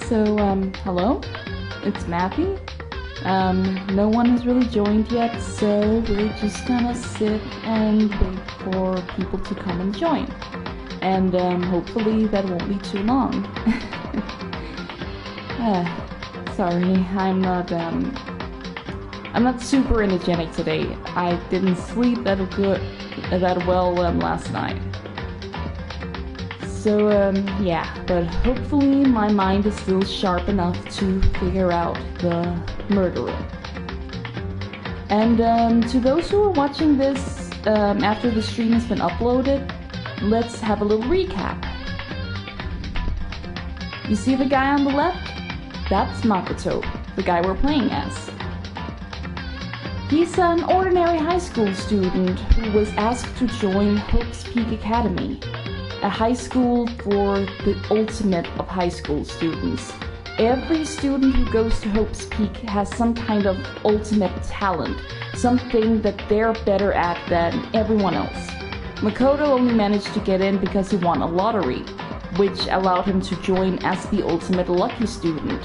Hello? It's Matthew. No one has really joined yet, so we're just gonna sit and wait for people to come and join. And, hopefully that won't be too long. Sorry, I'm not super energetic today. I didn't sleep that well last night. So, yeah, but hopefully my mind is still sharp enough to figure out the murderer. And, to those who are watching this, after the stream has been uploaded, let's have a little recap. You see the guy on the left? That's Makoto, the guy we're playing as. He's an ordinary high school student who was asked to join Hope's Peak Academy, a high school for the ultimate of high school students. Every student who goes to Hope's Peak has some kind of ultimate talent, something that they're better at than everyone else. Makoto only managed to get in because he won a lottery, which allowed him to join as the ultimate lucky student.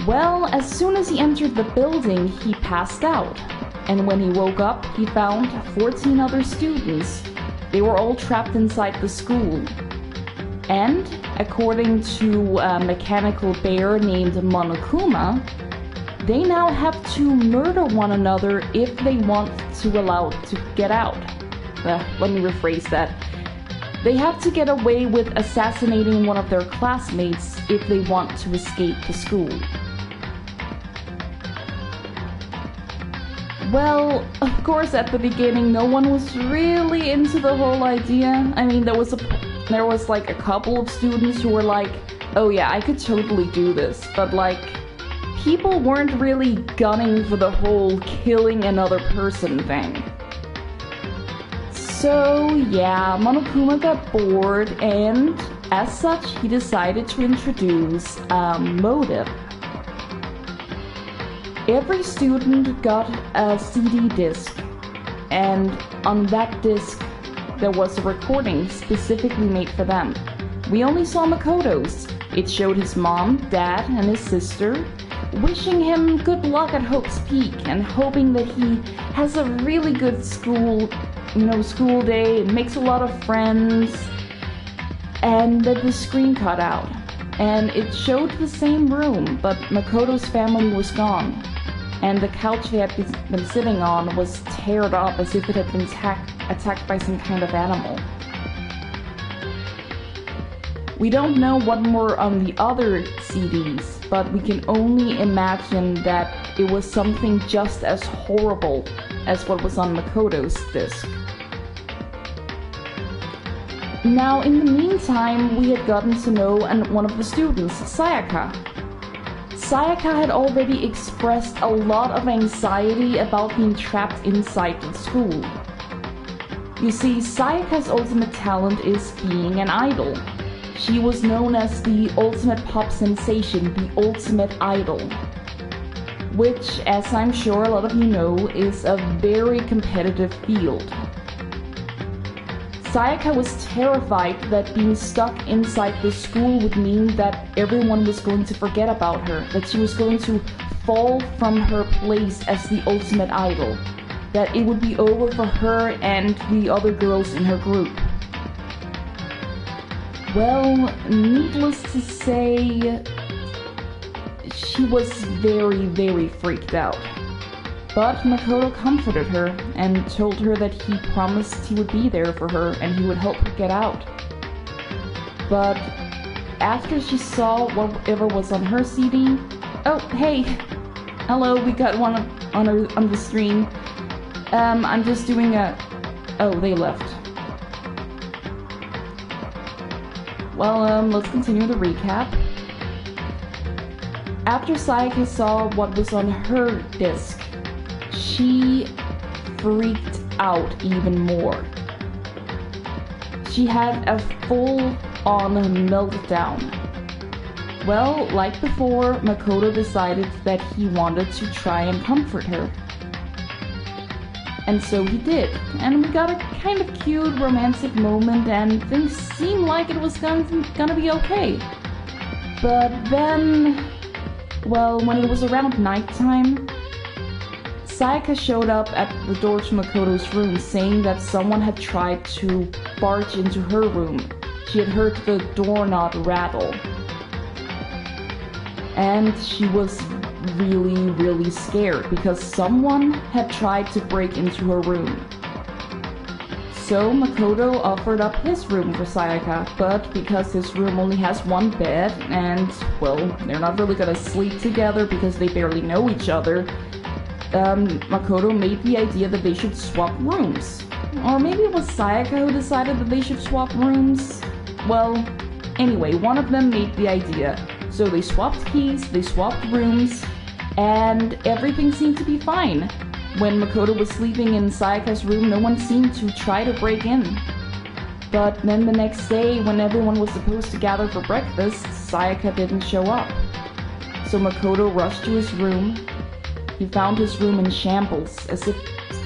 Well, as soon as he entered the building, he passed out, and when he woke up, he found 14 other students. They were all trapped inside the school. And, according to a mechanical bear named Monokuma, they now have to murder one another if they want to allow to get out. Let me rephrase that. They have to get away with assassinating one of their classmates if they want to escape the school. Well, of course at the beginning no one was really into the whole idea. I mean, there was like a couple of students who were like, oh yeah, I could totally do this, but like, people weren't really gunning for the whole killing another person thing. So yeah, Monokuma got bored, and as such he decided to introduce a motive. Every student got a CD disc, and on that disc there was a recording specifically made for them. We only saw Makoto's. It showed his mom, dad, and his sister wishing him good luck at Hope's Peak and hoping that he has a really good school day and makes a lot of friends. And then the screen cut out, and it showed the same room, but Makoto's family was gone. And the couch they had been sitting on was teared up as if it had been attacked by some kind of animal. We don't know what were on the other CDs, but we can only imagine that it was something just as horrible as what was on Makoto's disc. Now, in the meantime, we had gotten to know one of the students, Sayaka. Sayaka had already expressed a lot of anxiety about being trapped inside the school. You see, Sayaka's ultimate talent is being an idol. She was known as the ultimate pop sensation, the ultimate idol, which, as I'm sure a lot of you know, is a very competitive field. Sayaka was terrified that being stuck inside the school would mean that everyone was going to forget about her, that she was going to fall from her place as the ultimate idol, that it would be over for her and the other girls in her group. Well, needless to say, she was very, very freaked out. But Makoto comforted her and told her that he promised he would be there for her and he would help her get out. But after she saw whatever was on her CD... Oh, hey! Hello, we got one on the stream. I'm just doing a... Oh, they left. Well, let's continue the recap. After Sayaka saw what was on her disc, she freaked out even more. She had a full-on meltdown. Well, like before, Makoto decided that he wanted to try and comfort her. And so he did, and we got a kind of cute romantic moment, and things seemed like it was gonna be okay. But then, well, when it was around nighttime, Sayaka showed up at the door to Makoto's room saying that someone had tried to barge into her room. She had heard the doorknob rattle. And she was really scared because someone had tried to break into her room. So Makoto offered up his room for Sayaka, but because his room only has one bed and, well, they're not really gonna sleep together because they barely know each other, Makoto made the idea that they should swap rooms. Or maybe it was Sayaka who decided that they should swap rooms. Well, anyway, one of them made the idea. So they swapped keys, they swapped rooms, and everything seemed to be fine. When Makoto was sleeping in Sayaka's room, no one seemed to try to break in. But then the next day, when everyone was supposed to gather for breakfast, Sayaka didn't show up. So Makoto rushed to his room. He found his room in shambles, as if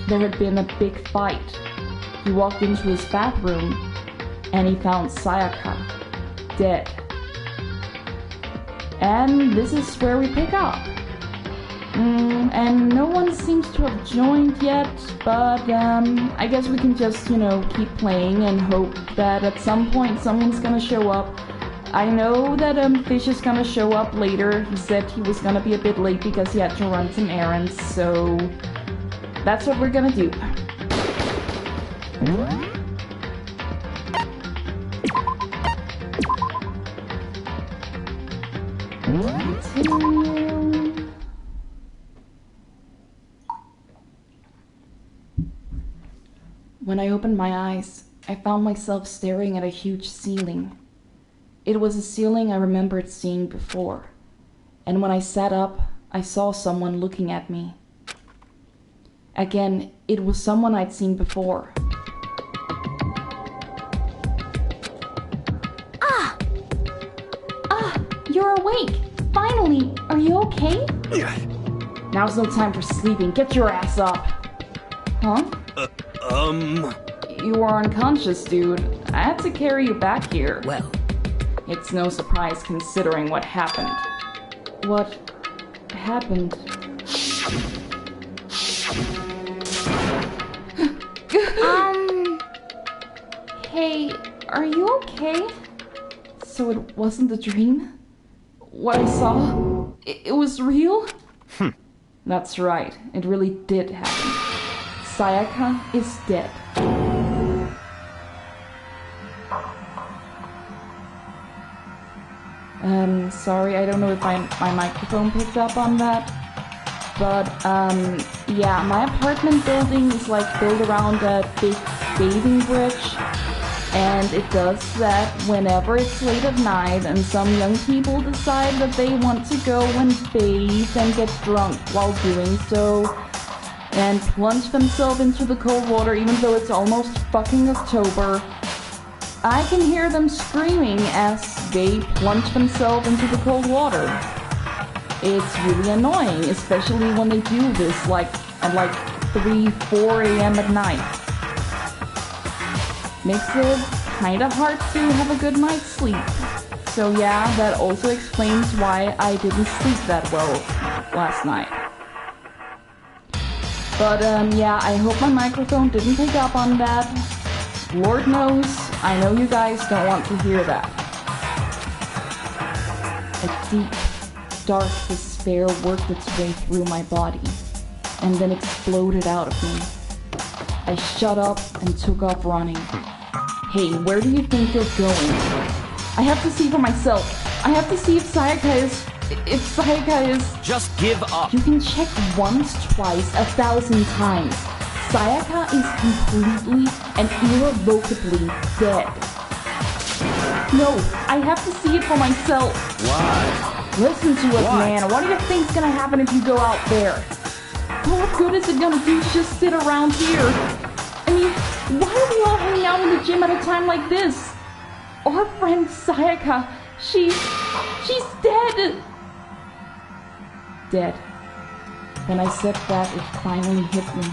there had been a big fight. He walked into his bathroom, and he found Sayaka dead. And this is where we pick up. And no one seems to have joined yet, but I guess we can just, keep playing and hope that at some point someone's gonna show up. I know that Fish is gonna show up later. He said he was gonna be a bit late because he had to run some errands, so that's what we're gonna do. Continue. When I opened my eyes, I found myself staring at a huge ceiling. It was a ceiling I remembered seeing before, and when I sat up, I saw someone looking at me. Again, it was someone I'd seen before. You're awake! Finally! Are you okay? Now's no time for sleeping. Get your ass up! Huh? You are unconscious, dude. I had to carry you back here. Well, it's no surprise considering what happened. What happened? Hey, are you okay? So it wasn't a dream? What I saw? It was real? That's right, it really did happen. Sayaka is dead. Sorry, I don't know if my microphone picked up on that. But, yeah, my apartment building is like built around a big bathing bridge. And it does that whenever it's late at night and some young people decide that they want to go and bathe and get drunk while doing so, and plunge themselves into the cold water even though it's almost fucking October. I can hear them screaming as they plunge themselves into the cold water. It's really annoying, especially when they do this at 3-4 a.m. at night. Makes it kinda hard to have a good night's sleep. So yeah, that also explains why I didn't sleep that well last night. But yeah, I hope my microphone didn't pick up on that. Lord knows, I know you guys don't want to hear that. A deep, dark despair worked its way through my body, and then exploded out of me. I shut up and took off running. Hey, where do you think you're going? I have to see for myself. I have to see if Sayaka is... Just give up. You can check once, twice, 1,000 times. Sayaka is completely and irrevocably dead. No, I have to see it for myself. Why? Listen to us, man. What do you think's gonna happen if you go out there? What good is it gonna do to just sit around here? I mean, why are we all hanging out in the gym at a time like this? Our friend Sayaka, she's dead. Dead. When I said that, it finally hit me.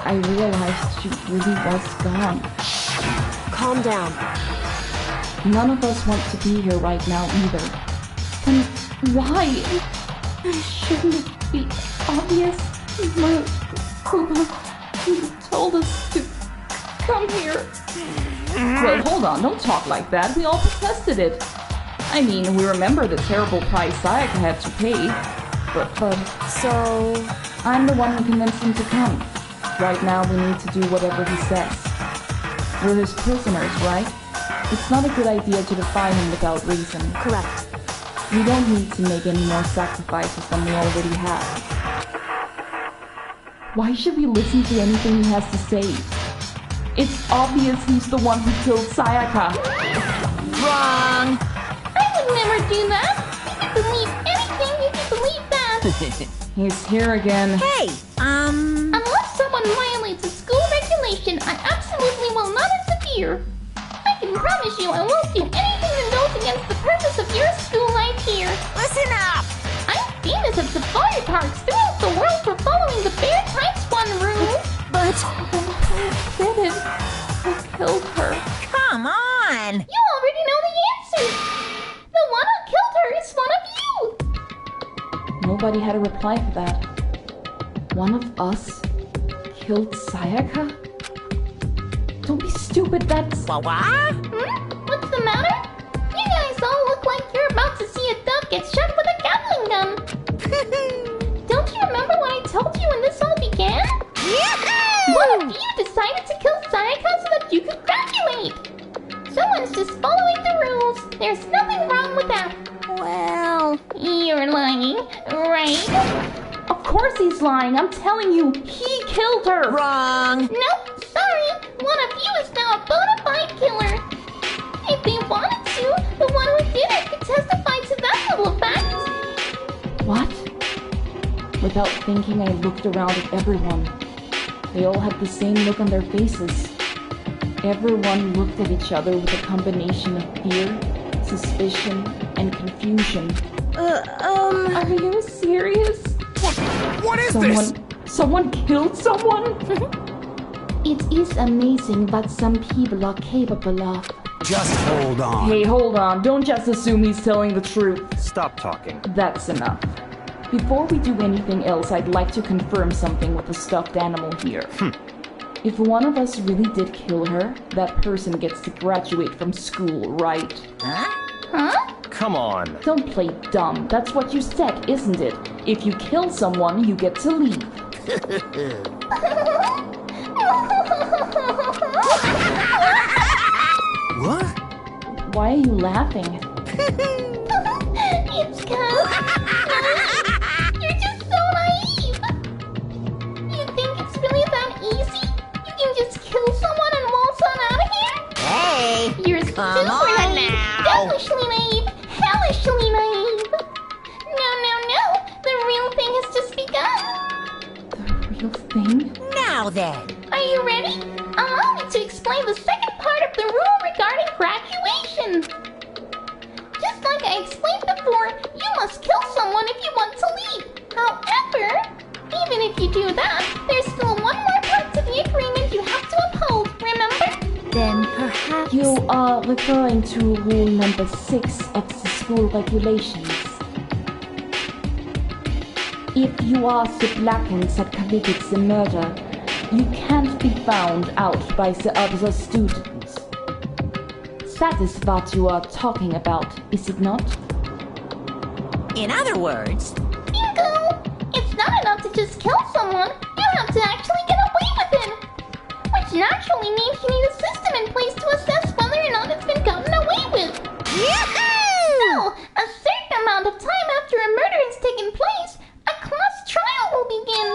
I realized she really was gone. Calm down. None of us want to be here right now either. And why? Shouldn't it be obvious? My Kuba told us to come here. Well, hold on, don't talk like that. We all protested it. I mean, we remember the terrible price Sayaka had to pay. But... So... I'm the one who convinced him to come. Right now, we need to do whatever he says. We're his prisoners, right? It's not a good idea to defy him without reason. Correct. We don't need to make any more sacrifices than we already have. Why should we listen to anything he has to say? It's obvious he's the one who killed Sayaka. Wrong! I would never do that! You can believe anything if you believe that! He's here again. Hey, Unless someone violates a school regulation, I absolutely will not interfere. I can promise you I won't do anything that goes against the purpose of your school life here. listen up! I'm famous at safari parks throughout the world for following the Bear Types 1 rule. But... Who did it? Who killed her? Come on! You already know the answer. The one who killed her is one of you. Nobody had a reply for that. One of us killed Sayaka? Don't be stupid, that's... What? What's the matter? You guys all look like you're about to see a dove get shot with a Gatling gun. Don't you remember what I told you when this all began? One of you decided to kill Sayaka so that you could graduate. Someone's just following the rules. There's nothing wrong with that. Well... You're lying, right? Of course he's lying, I'm telling you, he killed her! Wrong! Nope, sorry. One of you is now a bona fide killer. If they wanted to, the one who did it could testify to that level of facts. What? Without thinking, I looked around at everyone. They all had the same look on their faces. Everyone looked at each other with a combination of fear, suspicion, and confusion. Are you serious? What is this? Someone killed someone? It is amazing what some people are capable of. Just hold on. Hey, hold on. Don't just assume he's telling the truth. Stop talking. That's enough. Before we do anything else, I'd like to confirm something with the stuffed animal here. If one of us really did kill her, that person gets to graduate from school, right? Huh? Come on. Don't play dumb. That's what you said, isn't it? If you kill someone, you get to leave. What? Why are you laughing? It's cause you're just so naive. You think it's really that easy? You can just kill someone and waltz on out of here? Hey! You're Come super on naive, now. devilishly naive, hellishly naive. No. The real thing has just begun. The real thing? Now then! Are you ready? Allow me to explain the second part of the rule regarding graduation. Just like I explained before, you must kill someone if you want to leave. However, even if you do that, there's still one more part to the agreement you have to uphold, remember? Then perhaps... You are referring to rule number 6 of the school regulations. If you are the Blackens that committed the murder, you can't be found out by the other students. That is what you are talking about, is it not? In other words... Bingo! It's not enough to just kill someone, you have to actually get away with it. Which naturally means you need a system in place to assess whether or not it's been gotten away with. So, a certain amount of time after a murder has taken place, a class trial will begin.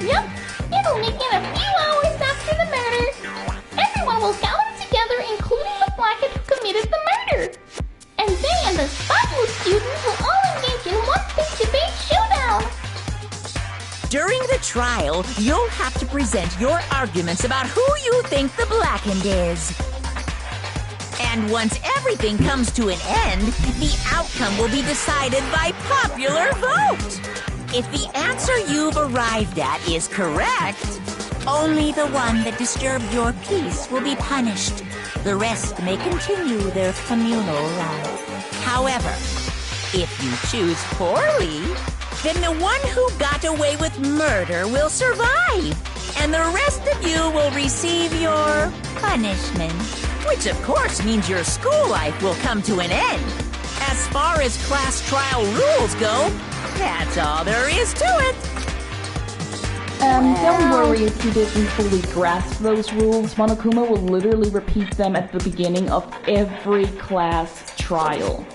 Yep, it'll begin a few hours after the murder. Everyone will gather together, including the blackhead who committed the murder. And they and the spotless students will all engage in one big debate showdown. During the trial, you'll have to present your arguments about who you think the Blackened is. And once everything comes to an end, the outcome will be decided by popular vote. If the answer you've arrived at is correct, only the one that disturbed your peace will be punished. The rest may continue their communal life. However, if you choose poorly, then the one who got away with murder will survive, and the rest of you will receive your punishment. Which of course means your school life will come to an end. As far as class trial rules go, that's all there is to it. Don't worry if you didn't fully grasp those rules. Monokuma will literally repeat them at the beginning of every class trial.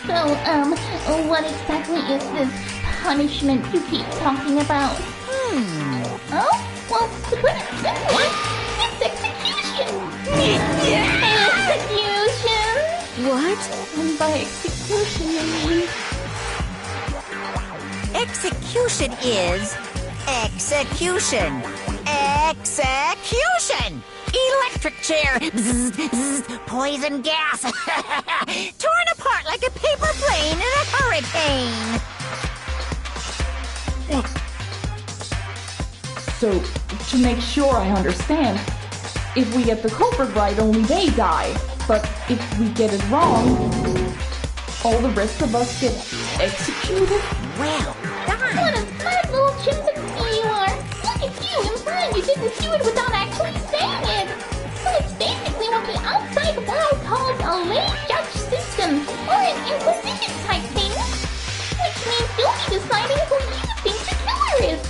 So, what exactly is this punishment you keep talking about? Oh? Well, to put it simply, it's execution! Execution! What? And by execution, I mean... Execution is execution. Execution! Electric chair. Bzz, bzz, poison gas. Torn apart like a paper plane in a hurricane. So, to make sure I understand, if we get the culprit right, only they die. But if we get it wrong, all the rest of us get executed? Well done. What a smart little chimpanzee you are! Look at you, implying you didn't do it without actually saying it! So it's basically what the outside world calls a lay judge system, or an inquisition type thing! Which means you'll be deciding who you think the killer is!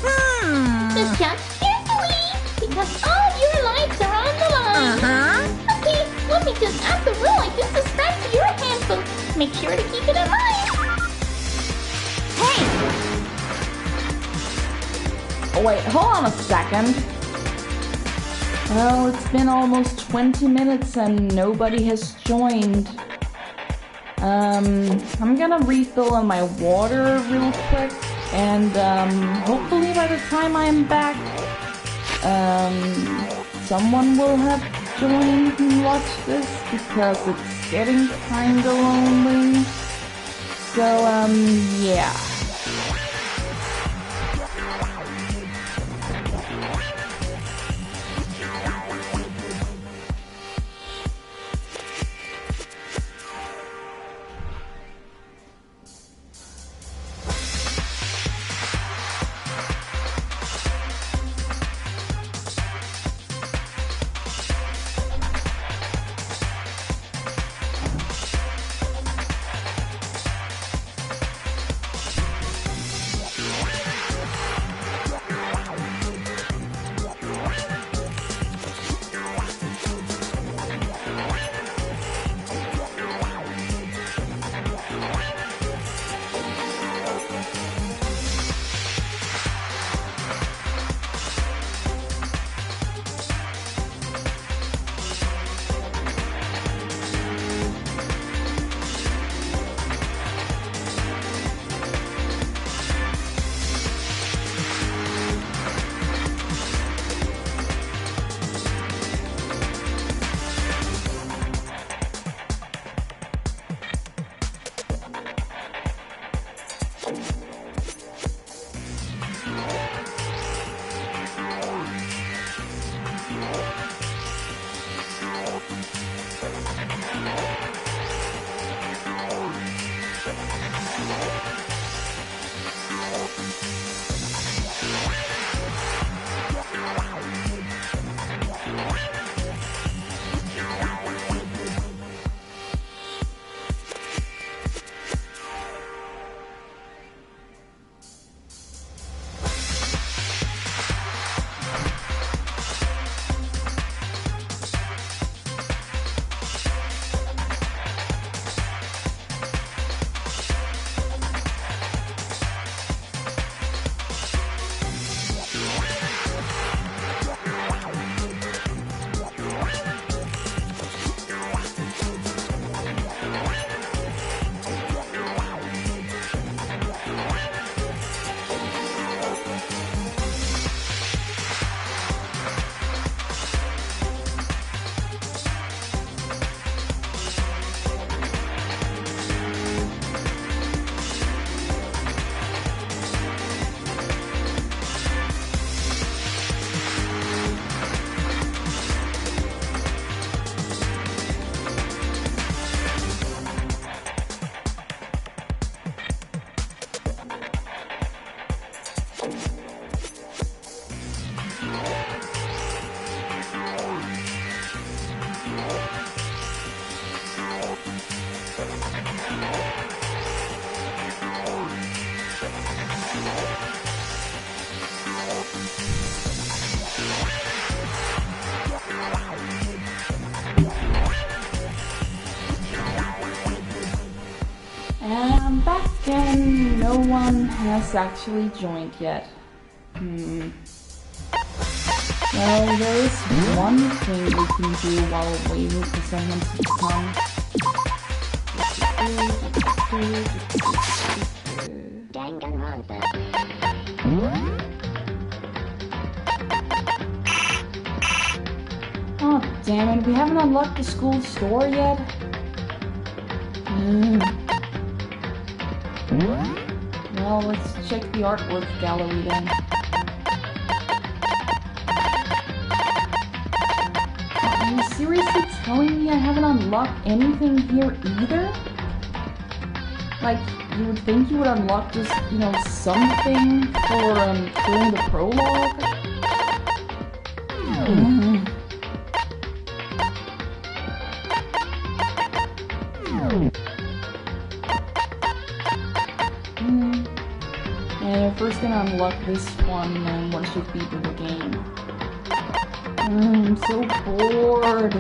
So judge carefully, because all your lives are on the line! Okay, let me just add the rule I just described to your handbook. Make sure to keep it in mind! Hey! Oh wait, hold on a second. Well, it's been almost 20 minutes and nobody has joined. I'm gonna refill on my water real quick, and hopefully by the time I'm back, someone will have joined and watched this, because it's getting kinda lonely. So, yeah. no one has actually joined yet. Well, there is one thing we can do while waiting for someone to come. Danganronpa. Oh, damn it, we haven't unlocked the school store yet? Well, let's check the artwork gallery then. Are you seriously telling me I haven't unlocked anything here either? Like, you would think you would unlock just, you know, something for, during the prologue? Yeah, you're first gonna unlock this one once you've beaten the game. I'm so bored.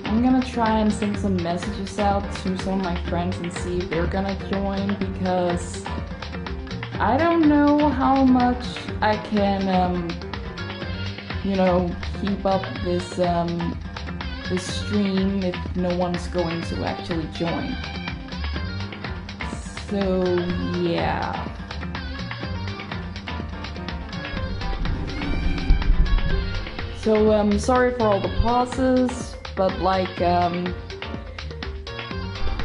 I'm gonna try and send some messages out to some of my friends and see if they're gonna join, because I don't know how much I can, you know, keep up this, this stream if no one's going to actually join. So, yeah. So, sorry for all the pauses, but like,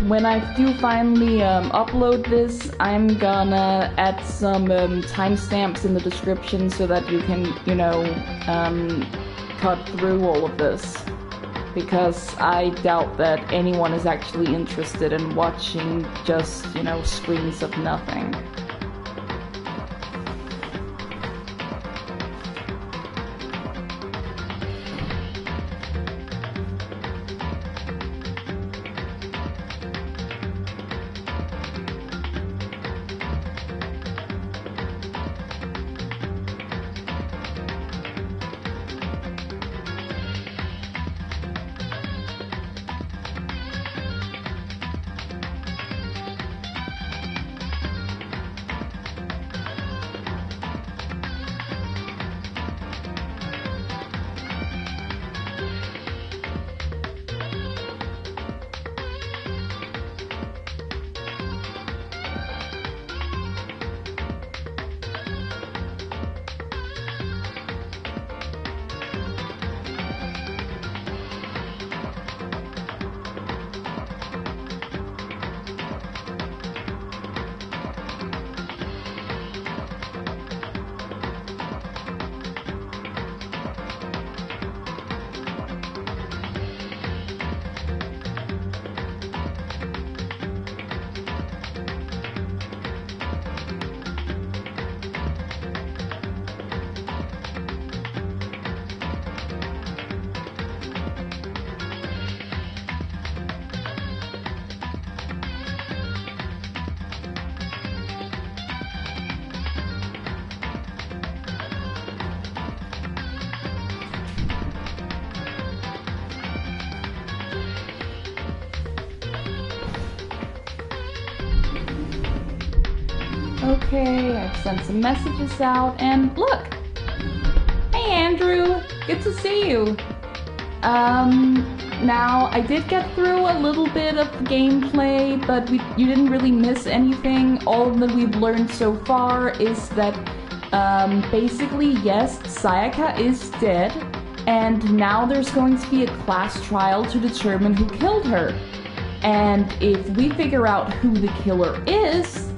when I do finally upload this, I'm gonna add some timestamps in the description so that you can, you know, cut through all of this. Because I doubt that anyone is actually interested in watching just, you know, screens of nothing. Okay, I've sent some messages out, and look! Hey Andrew, good to see you! Now, I did get through a little bit of the gameplay, but you didn't really miss anything. All that we've learned so far is that, basically, yes, Sayaka is dead, and now there's going to be a class trial to determine who killed her. And if we figure out who the killer is,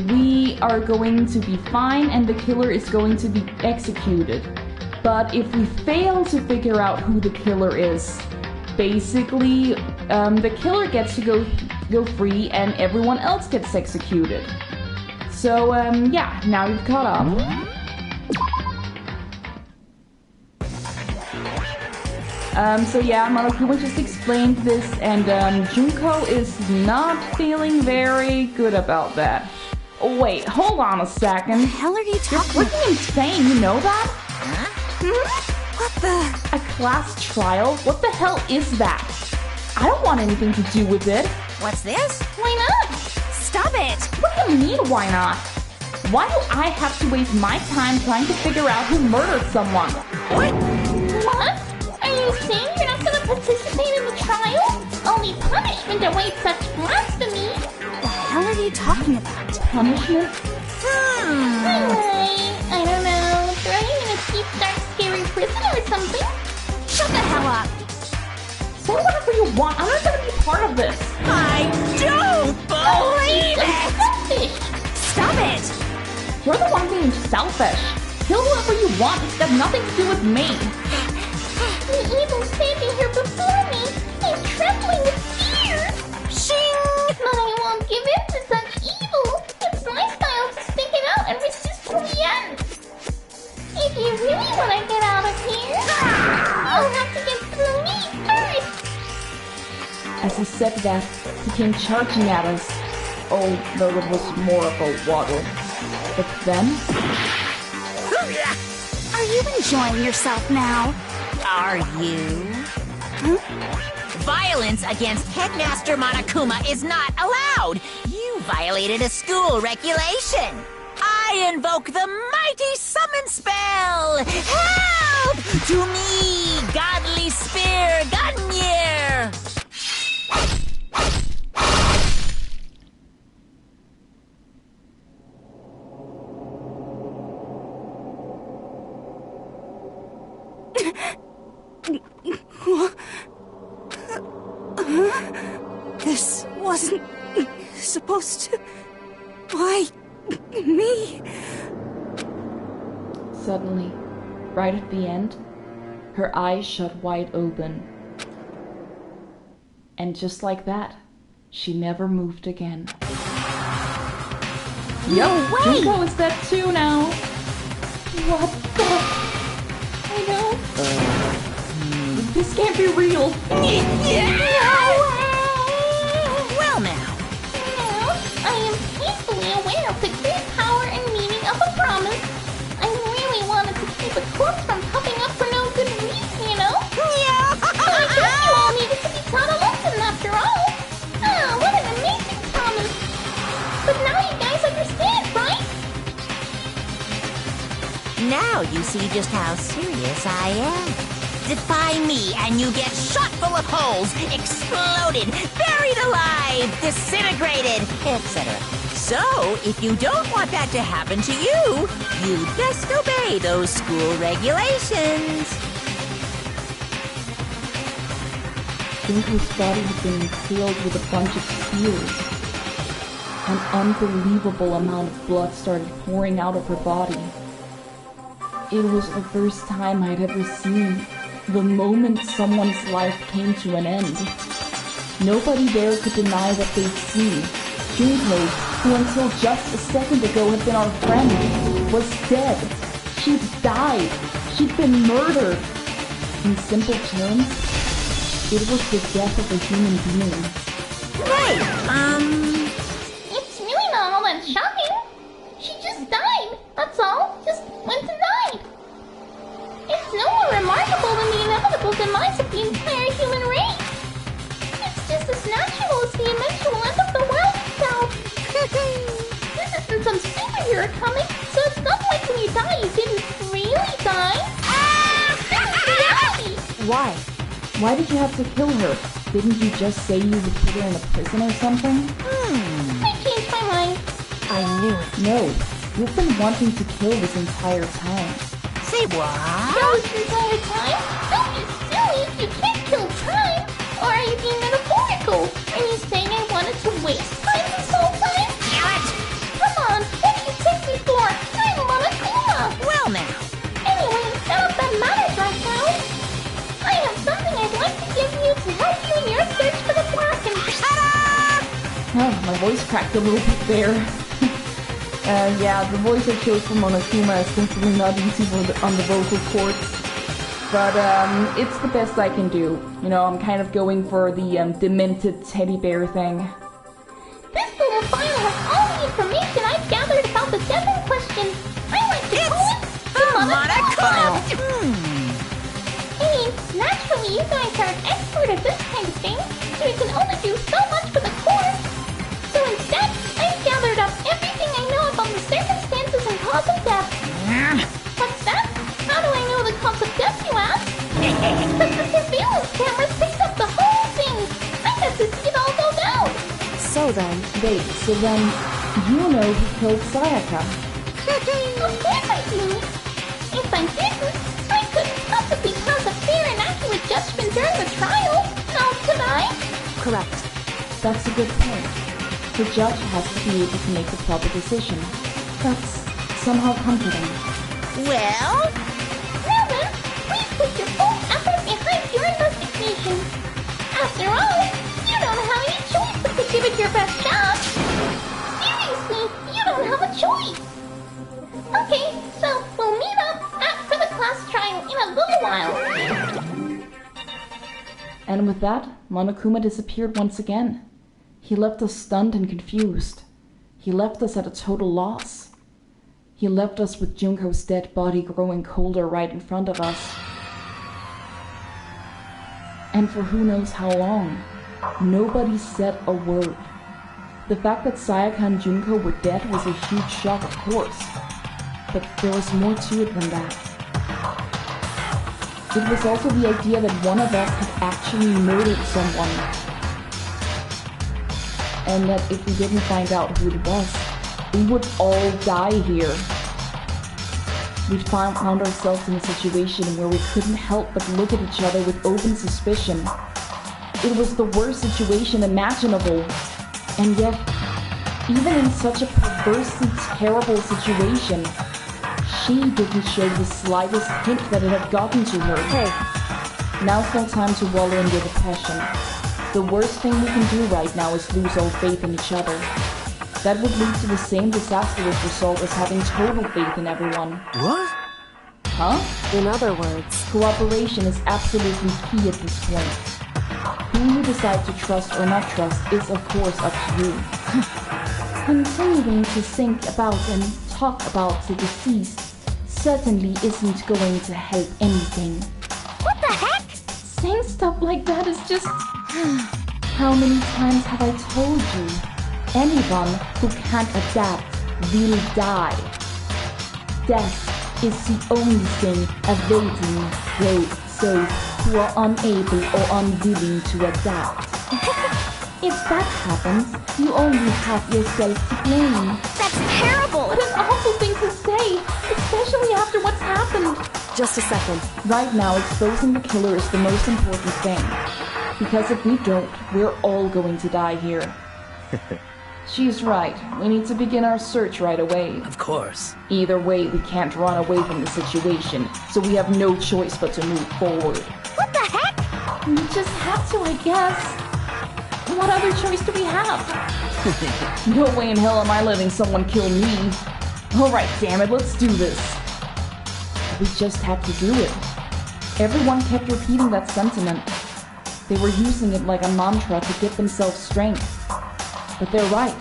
we are going to be fine and the killer is going to be executed. But if we fail to figure out who the killer is, basically, the killer gets to go free and everyone else gets executed. So, yeah, now you've caught up. So yeah, Malakuma just explained this, and Junko is not feeling very good about that. Wait, hold on a second. The hell are you You're talking about? freaking insane, you know that? What the? A class trial? What the hell is that? I don't want anything to do with it. What's this? Why not? Stop it! What do you mean, why not? Why do I have to waste my time trying to figure out who murdered someone? What? What? Are you saying you're not gonna participate in the trial? Only punishment awaits such blasphemy. The hell are you talking about? Punishment? I don't know. Throwing in a deep, dark, scary prison or something? Shut the hell up! Say whatever you want. I'm not gonna be part of this. I don't believe So it! selfish. Stop it! You're the one being selfish. Kill whoever you want. It's got nothing to do with me. The evil standing here before me. I'm trembling with fear. Shing! But I won't give in to such evil. It's my style to stick it out and resist to the end. If you really want to get out of here, you'll have to get through me first. As he said that, he came charging at us. Oh, though it was more of a waddle. But then, Are you enjoying yourself now? Are you? Violence against Headmaster Monokuma is not allowed. You violated a school regulation. I invoke the mighty summon spell. Help! To me, godly spear, Gunyear! This wasn't supposed to... Why? Me? suddenly, right at the end, her eyes shut wide open. And just like that, she never moved again. No way! Junko is dead too now. What the? I know. This can't be real. Well now. Now, I am painfully aware of the great power and meaning of a promise. I really wanted to keep a corpse from popping up for no good reason, you know? I guess you all needed to be taught a lesson after all. Ah, what an amazing promise. But now you guys understand, right? Now you see just how serious I am. Defy me and you get shot full of holes, exploded, buried alive, disintegrated, etc. So, if you don't want that to happen to you, you best obey those school regulations. Junko's body had been filled with a bunch of spears. An unbelievable amount of blood started pouring out of her body. It was the first time I'd ever seen the moment someone's life came to an end. Nobody there could deny what they'd seen. Junko, who until just a second ago had been our friend, was dead. She'd died. She'd been murdered. In simple terms, it was the death of a human being. Right, It's really not all that shocking. She just died. That's all. Just went and died. It's no more remarkable than the inevitable demise of the entire human race. It's just as natural as the eventual end of the world itself. This isn't some superhero comic, so it's not like when you die, you didn't really die. Reality. Why? Why did you have to kill her? Didn't you just say you would put her in a prison or something? I changed my mind. I knew it. No, you've been wanting to kill this entire time. say what? Kill this entire time? Don't be silly. You can't kill time. Or are you being metaphorical? Are you saying I wanted to waste time this whole time? Damn it! Come on, what do you take me for? I'm Monokuma. Well now. Anyway, none of that matters right now. I have something I'd like to give you to help you in your search for the Blackened. Oh, my voice cracked a little bit there. Yeah, the voice I chose for Monokuma is simply not easy on the vocal cords. But it's the best I can do. You know, I'm kind of going for the demented teddy bear thing. This little file has all the information I've gathered Monochrome! I mean, naturally you guys are an expert at this kind of thing, so you can only do so much for the court. So instead, I've gathered up everything I know about the circumstances and cause of death. What's that? How do I know the cause of death, you ask? Because the surveillance cameras picked up the whole thing. I had to see it all go down. So then, Wait, so then you know who killed Sayaka? Of course I do. If I didn't, I couldn't possibly pass a fair and accurate judgment during the trial. Now could I? correct. That's a good point. The judge has to be able to make the proper decision. That's somehow comforting. Well, Now then, please put your full effort behind your investigation. After all, you don't have any choice but to give it your best shot. Seriously, you don't have a choice. Okay, so we'll meet up after the class trial in a little while. And with that, Monokuma disappeared once again. He left us stunned and confused. He left us at a total loss. He left us with Junko's dead body growing colder right in front of us. And for who knows how long, nobody said a word. The fact that Sayaka and Junko were dead was a huge shock, of course. But there was more to it than that. It was also the idea that one of us had actually murdered someone. And that if we didn't find out who it was, we would all die here. We'd found ourselves in a situation where we couldn't help but look at each other with open suspicion. It was the worst situation imaginable. And yet, even in such a perversely terrible situation, she didn't show the slightest hint that it had gotten to her. Hey, Now's no time to wallow in your depression. The worst thing we can do right now is lose all faith in each other. That would lead to the same disastrous result as having total faith in everyone. What? Huh? in other words, Cooperation is absolutely key at this point. Who you decide to trust or not trust is of course up to you. Continuing to think about and talk about the deceased certainly isn't going to help anything. What the heck? Saying stuff like that is just... How many times have I told you? Anyone who can't adapt will die. Death is the only thing awaiting those who are unable or unwilling to adapt. If that happens, you only have yourself to blame. That's terrible! What an awful thing to say, especially after what's happened. just a second. Right now, exposing the killer is the most important thing. Because if we don't, we're all going to die here. She's right. We need to begin our search right away. Of course. Either way, we can't run away from the situation, so we have no choice but to move forward. What the heck? We just have to, I guess. What other choice do we have? No way in hell am I letting someone kill me. Alright, damn it, let's do this. We just have to do it. Everyone kept repeating that sentiment. They were using it like a mantra to give themselves strength. But they're right.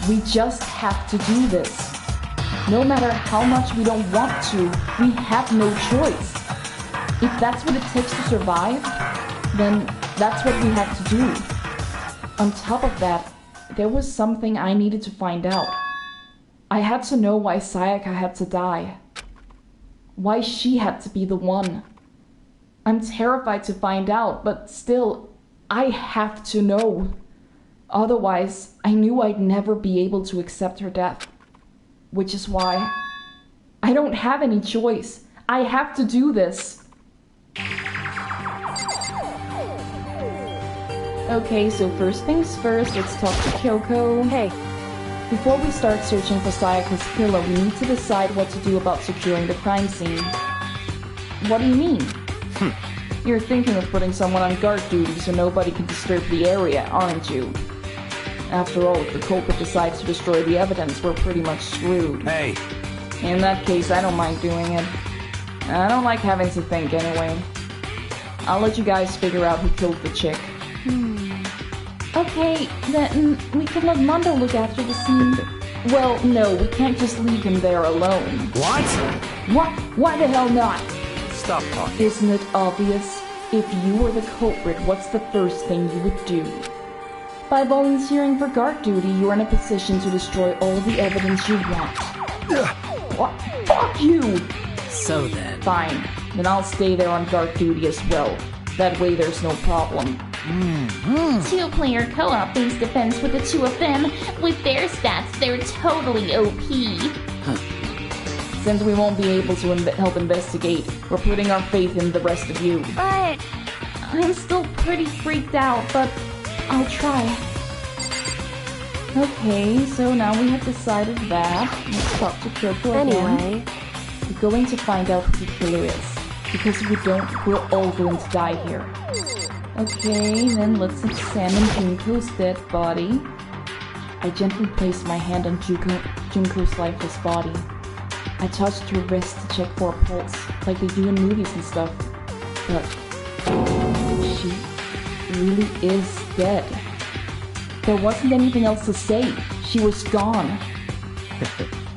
We just have to do this. No matter how much we don't want to, we have no choice. If that's what it takes to survive, then that's what we have to do. On top of that, there was something I needed to find out. I had to know why Sayaka had to die. Why she had to be the one. I'm terrified to find out, but still, I have to know. Otherwise, I knew I'd never be able to accept her death. Which is why I don't have any choice. I have to do this. Okay, so first things first, let's talk to Kyoko. Hey, Before we start searching for Sayaka's killer, we need to decide what to do about securing the crime scene. What do you mean? You're thinking of putting someone on guard duty so nobody can disturb the area, aren't you? After all, if the culprit decides to destroy the evidence, we're pretty much screwed. Hey, In that case, I don't mind doing it. I don't like having to think anyway. I'll let you guys figure out who killed the chick. Okay, then we can let Mondo look after the scene. Well, no, we can't just leave him there alone. what? What? Why the hell not? Stop talking. Isn't it obvious? If you were the culprit, what's the first thing you would do? By volunteering for guard duty, you're in a position to destroy all the evidence you want. What? Fuck you! So then. Fine, then I'll stay there on guard duty as well. That way there's no problem. Two-player co-op base defense with the two of them. With their stats, they're totally OP. Since we won't be able to help investigate, we're putting our faith in the rest of you. But I'm still pretty freaked out, but I'll try. Okay, so now we have decided that. Let's talk to Kyoko again. Anyway, We're going to find out who the killer is. Because if we don't, we're all going to die here. Okay, then let's examine Junko's dead body. I gently placed my hand on Junko's lifeless body. I touched her wrist to check for a pulse, like they do in movies and stuff. But she really is dead. There wasn't anything else to say. She was gone.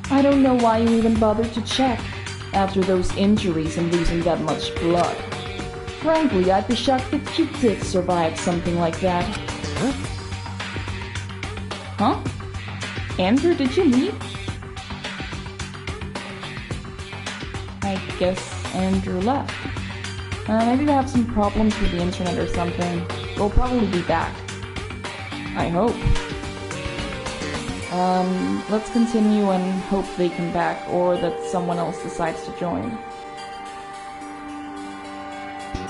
I don't know why you even bothered to check after those injuries and losing that much blood. Frankly, I'd be shocked if she did survive something like that. Huh? Andrew, did you leave? I guess Andrew left. Maybe they have some problems with the internet or something. We'll probably be back. I hope. Let's continue and hope they come back, or that someone else decides to join.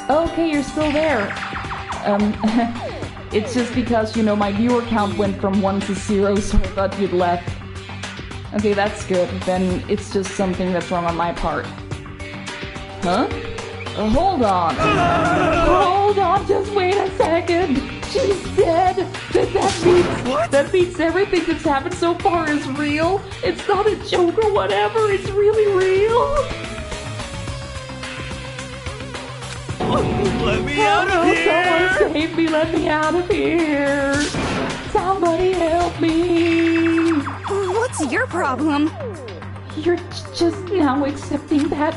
Okay, you're still there. It's just because, you know, my viewer count went from 1 to 0, so I thought you'd left. Okay, that's good. Then it's just something that's wrong on my part. Huh? Hold on. Hold on, just wait a second. She's dead. That means everything that's happened so far is real. It's not a joke or whatever. It's really real. Let me out of here! Someone save me. Let me out of here. Somebody help me. what's your problem? You're just now accepting that.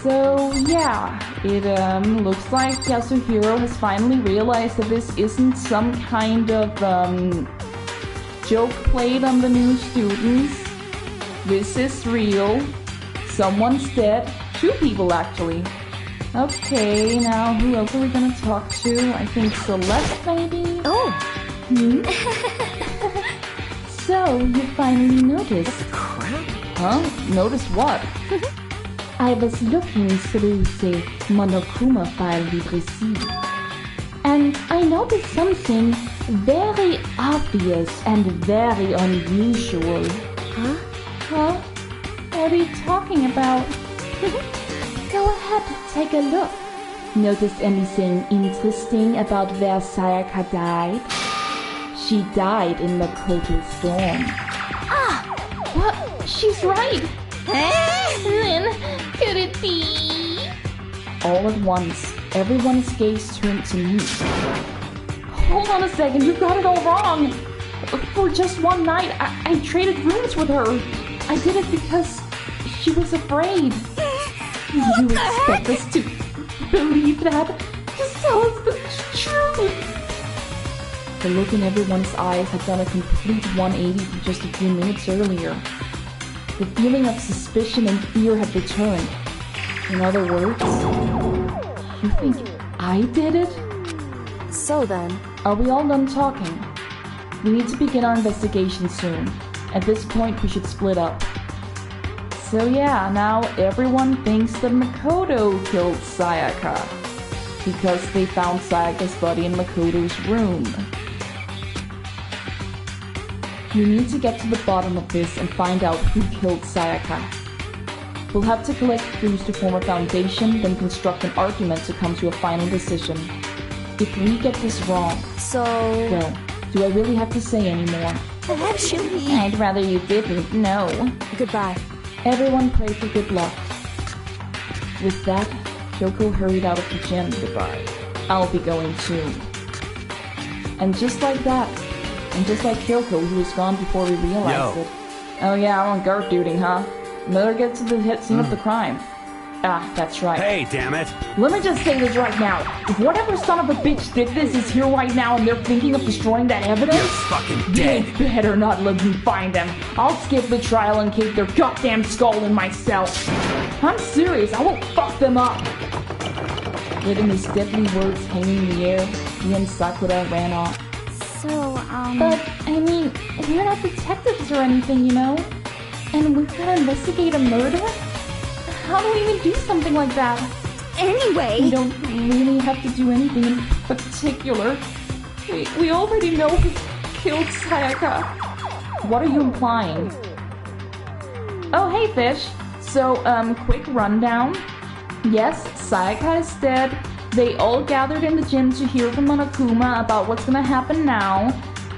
So yeah, it looks like Yasuhiro has finally realized that this isn't some kind of joke played on the new students. This is real. Someone's dead. 2 people actually. Okay, now who else are we gonna talk to? I think Celeste maybe? Oh! So, you finally noticed. Crap. Huh? Notice what? I was looking through the Monokuma file we've received, and I noticed something very obvious and very unusual. Huh? Huh? What are you talking about? Go ahead, take a look. Notice anything interesting about where Sayaka died? She died in Makoto's dorm. Ah! What? She's right! Then, could it be? All at once, everyone's gaze turned to me. Hold on a second, you got it all wrong! For just one night, I traded rooms with her. I did it because she was afraid. You expect us to believe that? Just tell us the truth! The look in everyone's eyes had done a complete 180 from just a few minutes earlier. The feeling of suspicion and fear had returned. In other words, you think I did it? So then, Are we all done talking? We need to begin our investigation soon. At this point, we should split up. So yeah, now everyone thinks that Makoto killed Sayaka, because they found Sayaka's body in Makoto's room. We need to get to the bottom of this and find out who killed Sayaka. We'll have to collect clues to form a foundation, then construct an argument to come to a final decision. If we get this wrong, so... well, do I really have to say anymore? Actually... I'd rather you didn't, no. Goodbye. Everyone pray for good luck. With that, Kyoko hurried out of the gym. Goodbye. I'll be going soon. And just like that, and just like Kyoko, who was gone before we realized Yo. it, Oh yeah, I'm on guard duty, huh? Better get to the hit scene of the crime. Ah, that's right. Hey, damn it. Let me just say this right now. If whatever son of a bitch did this is here right now and they're thinking of destroying that evidence, You're fucking they dead. better not let me find them. I'll skip the trial and kick their goddamn skull in my cell. I'm serious, I will fuck them up. Letting his deadly words hanging in the air, he and Sakura ran off. So, But, I mean, we're not detectives or anything, you know? And we've got to investigate a murder? How do we even do something like that? anyway... We don't really have to do anything in particular. We already know who killed Sayaka. What are you implying? Oh, hey, Fish. So, quick rundown. Yes, Sayaka is dead. They all gathered in the gym to hear from Monokuma about what's gonna happen now.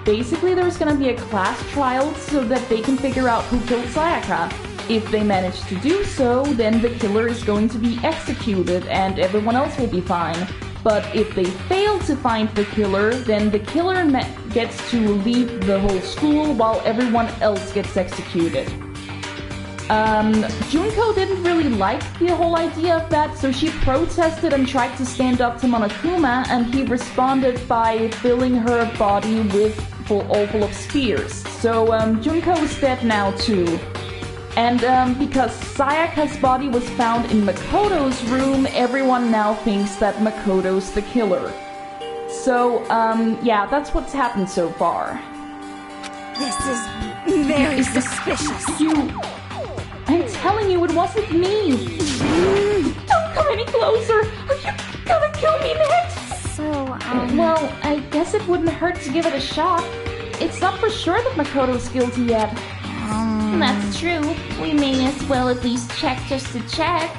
Basically, there's gonna be a class trial so that they can figure out who killed Sayaka. If they manage to do so, then the killer is going to be executed and everyone else will be fine. But if they fail to find the killer, then the killer gets to leave the whole school while everyone else gets executed. Junko didn't really like the whole idea of that, so she protested and tried to stand up to Monokuma, and he responded by filling her body with all full of spears. So Junko is dead now too. And because Sayaka's body was found in Makoto's room, everyone now thinks that Makoto's the killer. So, yeah, that's what's happened so far. This is very suspicious. I'm telling you, it wasn't me! Don't come any closer! Are you gonna kill me next? So, Well, I guess it wouldn't hurt to give it a shot. It's not for sure that Makoto's guilty yet. That's true. We may as well at least check just to check.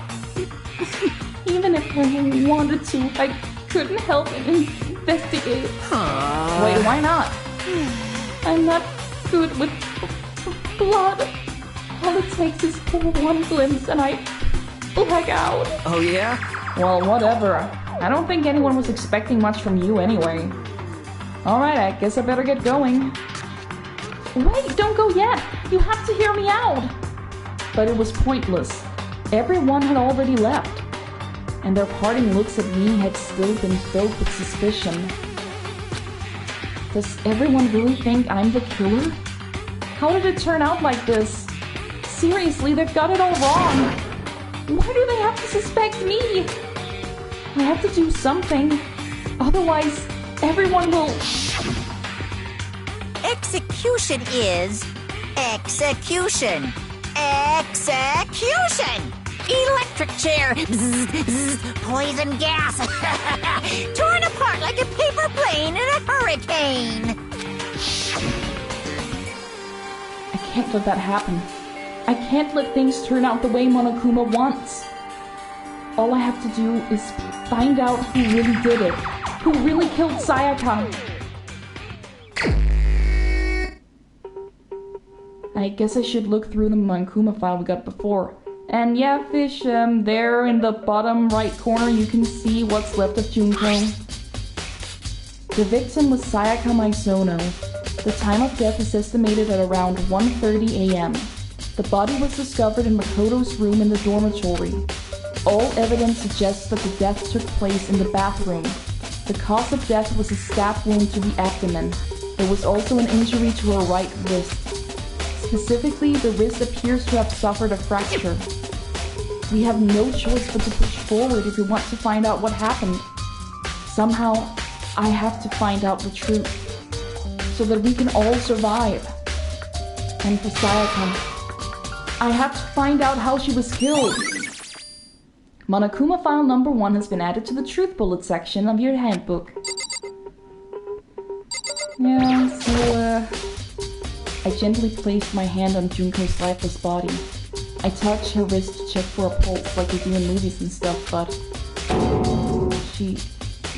Even if I wanted to, I couldn't help but investigate. Wait, why not? I'm not good with blood. All it takes is one glimpse and I black out. Oh, yeah? Well, whatever. I don't think anyone was expecting much from you anyway. Alright, I guess I better get going. Wait, don't go yet! You have to hear me out! But it was pointless. Everyone had already left. And their parting looks at me had still been filled with suspicion. Does everyone really think I'm the killer? How did it turn out like this? Seriously, they've got it all wrong. Why do they have to suspect me? I have to do something. Otherwise, everyone will... Execution is execution. Execution! Electric chair. Bzz, bzz, poison gas. Torn apart like a paper plane in a hurricane. I can't let that happen. I can't let things turn out the way Monokuma wants. All I have to do is find out who really did it. Who really killed Sayaka. I guess I should look through the Monokuma file we got before. And yeah, Fish, there in the bottom right corner you can see what's left of Junko. The victim was Sayaka Maisono. The time of death is estimated at around 1:30 a.m. The body was discovered in Makoto's room in the dormitory. All evidence suggests that the death took place in the bathroom. The cause of death was a stab wound to the abdomen. There was also an injury to her right wrist. Specifically, the wrist appears to have suffered a fracture. We have no choice but to push forward if we want to find out what happened. Somehow, I have to find out the truth, so that we can all survive. And for Sayaka, I have to find out how she was killed. Monokuma file number 1 has been added to the truth bullet section of your handbook. Yeah, so, I gently placed my hand on Junko's lifeless body. I touched her wrist to check for a pulse like we do in movies and stuff, but she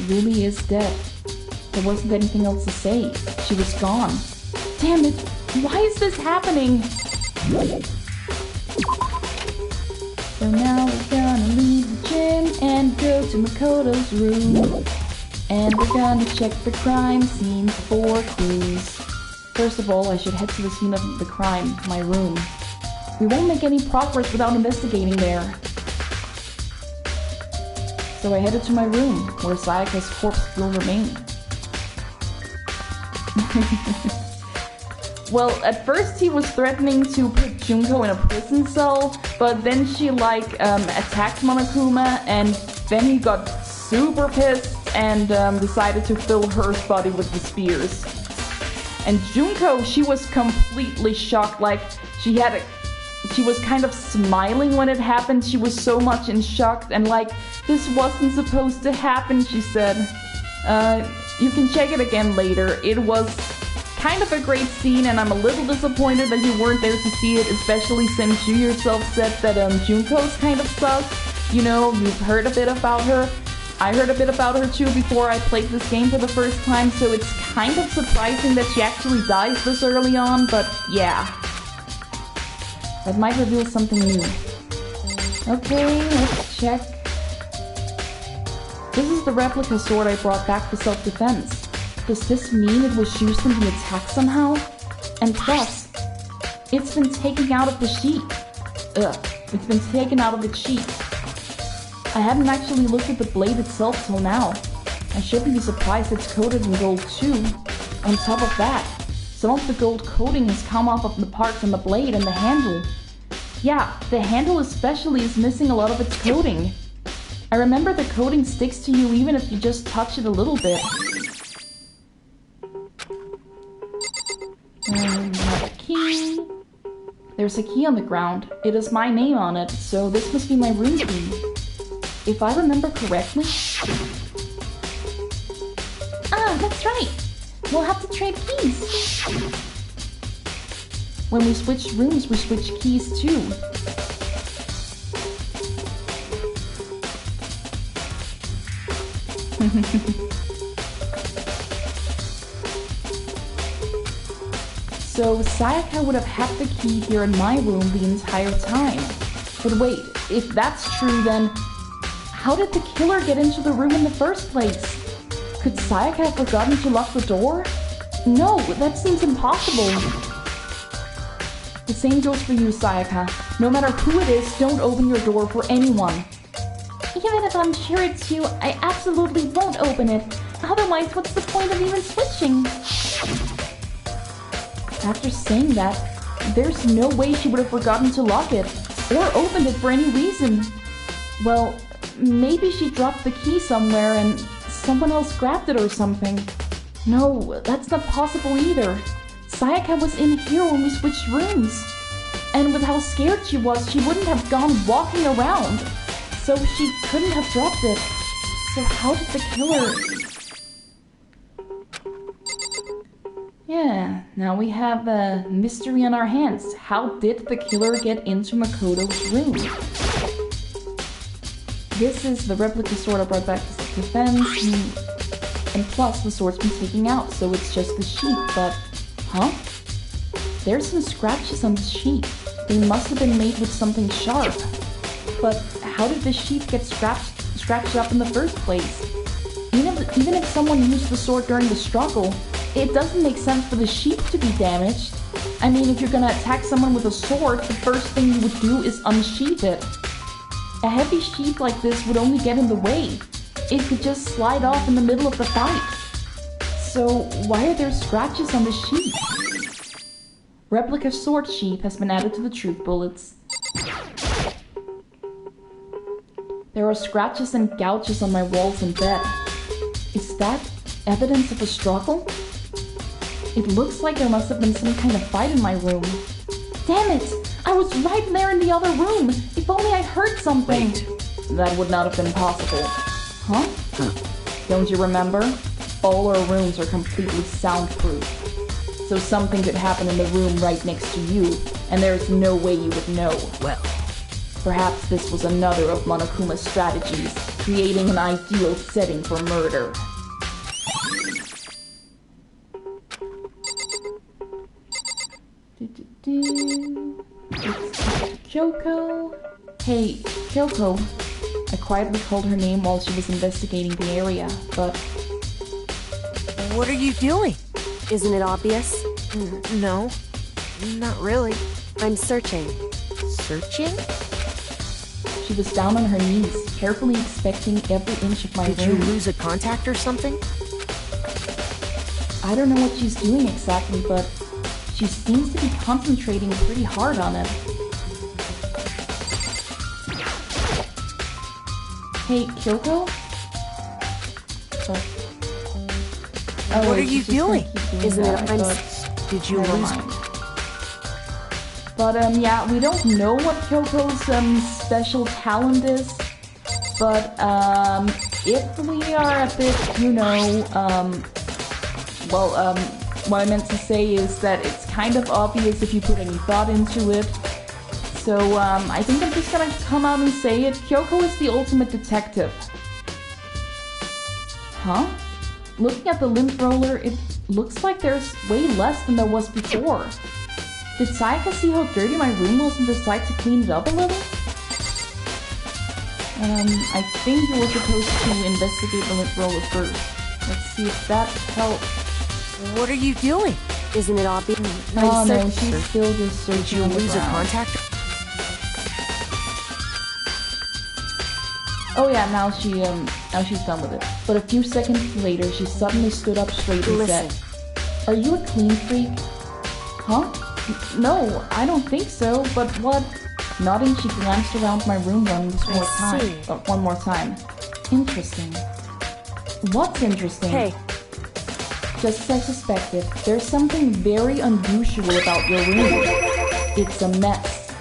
really is dead. There wasn't anything else to say. She was gone. Damn it! Why is this happening? So now we're gonna leave the gym and go to Makoto's room. And we're gonna check the crime scene for clues. First of all, I should head to the scene of the crime, my room. We won't make any progress without investigating there. So I headed to my room, where Sayaka's corpse still remained. Well, at first he was threatening to put Junko in a prison cell, but then she attacked Monokuma, and then he got super pissed and decided to fill her body with the spears. And Junko, she was completely shocked, like she was kind of smiling when it happened. She was so much in shock, and like, this wasn't supposed to happen, she said. You can check it again later. It was kind of a great scene, and I'm a little disappointed that you weren't there to see it, especially since you yourself said that Junko's kind of sus. You know, you've heard a bit about her. I heard a bit about her too before I played this game for the first time, so it's kind of surprising that she actually dies this early on, but yeah. That might reveal something new. Okay, let's check. This is the replica sword I brought back for self-defense. Does this mean it was used in the attack somehow? And plus, it's been taken out of the sheet. It's been taken out of the sheet. I hadn't actually looked at the blade itself till now. I shouldn't be surprised it's coated in gold too. On top of that, some of the gold coating has come off of the parts on the blade and the handle. Yeah, the handle especially is missing a lot of its coating. I remember the coating sticks to you even if you just touch it a little bit. Another key. There's a key on the ground. It has my name on it, so this must be my room key. If I remember correctly... Ah, that's right. We'll have to trade keys. When we switch rooms, we switch keys too. So Sayaka would have had the key here in my room the entire time. But wait, if that's true, then how did the killer get into the room in the first place? Could Sayaka have forgotten to lock the door? No, that seems impossible. The same goes for you, Sayaka. No matter who it is, don't open your door for anyone. Even if I'm sure it's you, I absolutely won't open it. Otherwise, what's the point of even switching? After saying that, there's no way she would have forgotten to lock it, or opened it for any reason. Well, maybe she dropped the key somewhere and someone else grabbed it or something. No, that's not possible either. Sayaka was in here when we switched rooms. And with how scared she was, she wouldn't have gone walking around. So she couldn't have dropped it. So how did the killer... Yeah, now we have a mystery on our hands. How did the killer get into Makoto's room? This is the replica sword I brought back to self-defense, and plus the sword's been taken out, so it's just the sheath, but... Huh? There's some scratches on the sheath. They must have been made with something sharp. But how did the sheath get scratched up in the first place? Even if someone used the sword during the struggle, it doesn't make sense for the sheath to be damaged. I mean, if you're gonna attack someone with a sword, the first thing you would do is unsheath it. A heavy sheath like this would only get in the way. It could just slide off in the middle of the fight. So why are there scratches on the sheath? Replica sword sheath has been added to the truth bullets. There are scratches and gouges on my walls and bed. Is that evidence of a struggle? It looks like there must have been some kind of fight in my room. Damn it! I was right there in the other room! If only I heard something! Wait. That would not have been possible. Huh? Don't you remember? All our rooms are completely soundproof. So something could happen in the room right next to you, and there's no way you would know. Well, perhaps this was another of Monokuma's strategies, creating an ideal setting for murder. It's Kyoko. Hey, Kyoko. I quietly called her name while she was investigating the area, but... What are you doing? Isn't it obvious? No, not really. I'm searching. Searching? She was down on her knees, carefully inspecting every inch of my Did you room. lose a contact or something? I don't know what she's doing exactly, but she seems to be concentrating pretty hard on it. Hey, Kyoko? What are you doing? Isn't it? Did you Never lose? mind. But yeah, we don't know what Kyoko's special talent is. But if we are a bit, you know, what I meant to say is that it's kind of obvious if you put any thought into it. So I think I'm just gonna come out and say it. Kyoko is the ultimate detective. Huh? Looking at the lymph roller, it looks like there's way less than there was before. Did Sayaka see how dirty my room was and decide to clean it up a little? I think you were supposed to investigate the lymph roller first. Let's see if that helps. What are you doing? Isn't it obvious? Oh I'm no, searching. she's still just Did searching you on the lose a ground. contact? Oh yeah, now she's done with it. But a few seconds later, she suddenly stood up straight and Listen. said, "Are you a clean freak?" Huh? No, I don't think so, but what? Nodding, she glanced around my room one more time. Interesting. What's interesting? Hey, Just as I suspected, there's something very unusual about your room. It's a mess.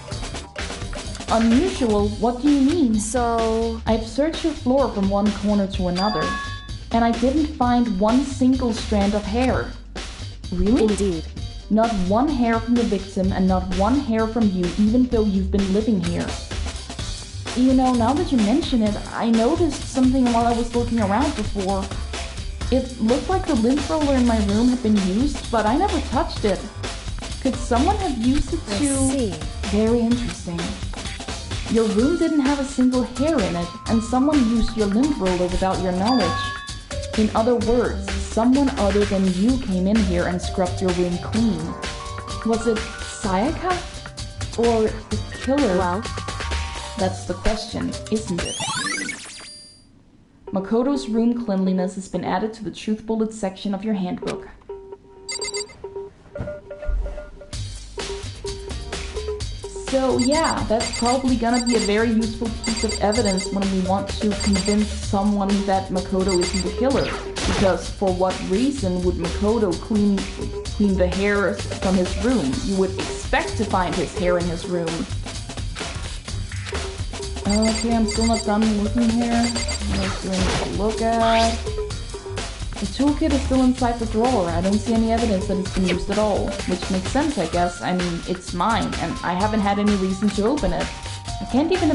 Unusual? What do you mean? so... I've searched your floor from one corner to another, and I didn't find one single strand of hair. Really? Indeed. Not one hair from the victim and not one hair from you, even though you've been living here. You know, now that you mention it, I noticed something while I was looking around before. It looked like the lymph roller in my room had been used, but I never touched it. Could someone have used it I to... see. Very interesting. Your room didn't have a single hair in it, and someone used your lymph roller without your knowledge. In other words, someone other than you came in here and scrubbed your room clean. Was it Sayaka? Or the killer? Well, That's the question, isn't it? Makoto's room cleanliness has been added to the Truth Bullet section of your handbook. So yeah, that's probably gonna be a very useful piece of evidence when we want to convince someone that Makoto isn't the killer. Because for what reason would Makoto clean the hairs from his room? You would expect to find his hair in his room. Okay, I'm still not done looking here. What else do I need to look at? The toolkit is still inside the drawer. I don't see any evidence that it's been used at all. Which makes sense, I guess. I mean, it's mine, and I haven't had any reason to open it. I can't even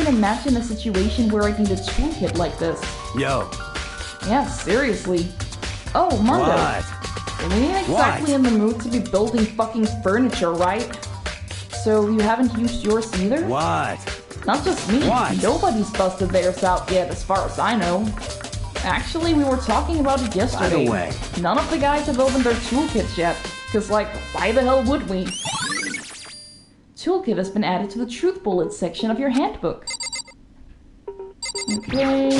imagine a situation where I need a toolkit like this. Yo, Yeah, seriously. Oh, Mondo. what? We ain't exactly in the mood to be building fucking furniture, right? So you haven't used yours either? What? Not just me. What? Nobody's busted theirs out yet, as far as I know. Actually, we were talking about it yesterday. By the way. None of the guys have opened their toolkits yet. Cause, like, why the hell would we? Toolkit has been added to the Truth Bullet section of your handbook. Okay.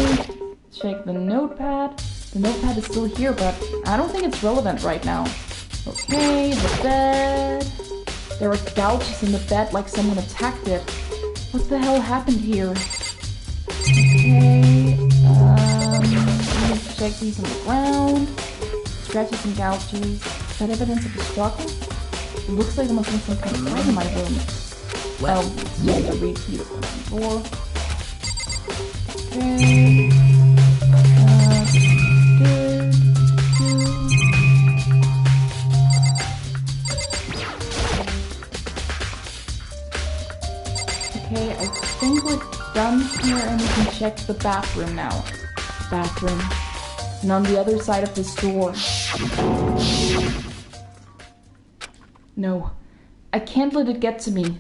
Check the notepad. The notepad is still here, but I don't think it's relevant right now. Okay, the bed. There are gouges in the bed like someone attacked it. What the hell happened here? Okay, let me check these on the ground. Scratches and gouges. Is that evidence of a struggle? It looks like there must be some kind of fight in my room. Well, It's just a repeat of the before. Okay. Okay, I think we're done here and we can check the bathroom now. Bathroom. And on the other side of this door. No. I can't let it get to me.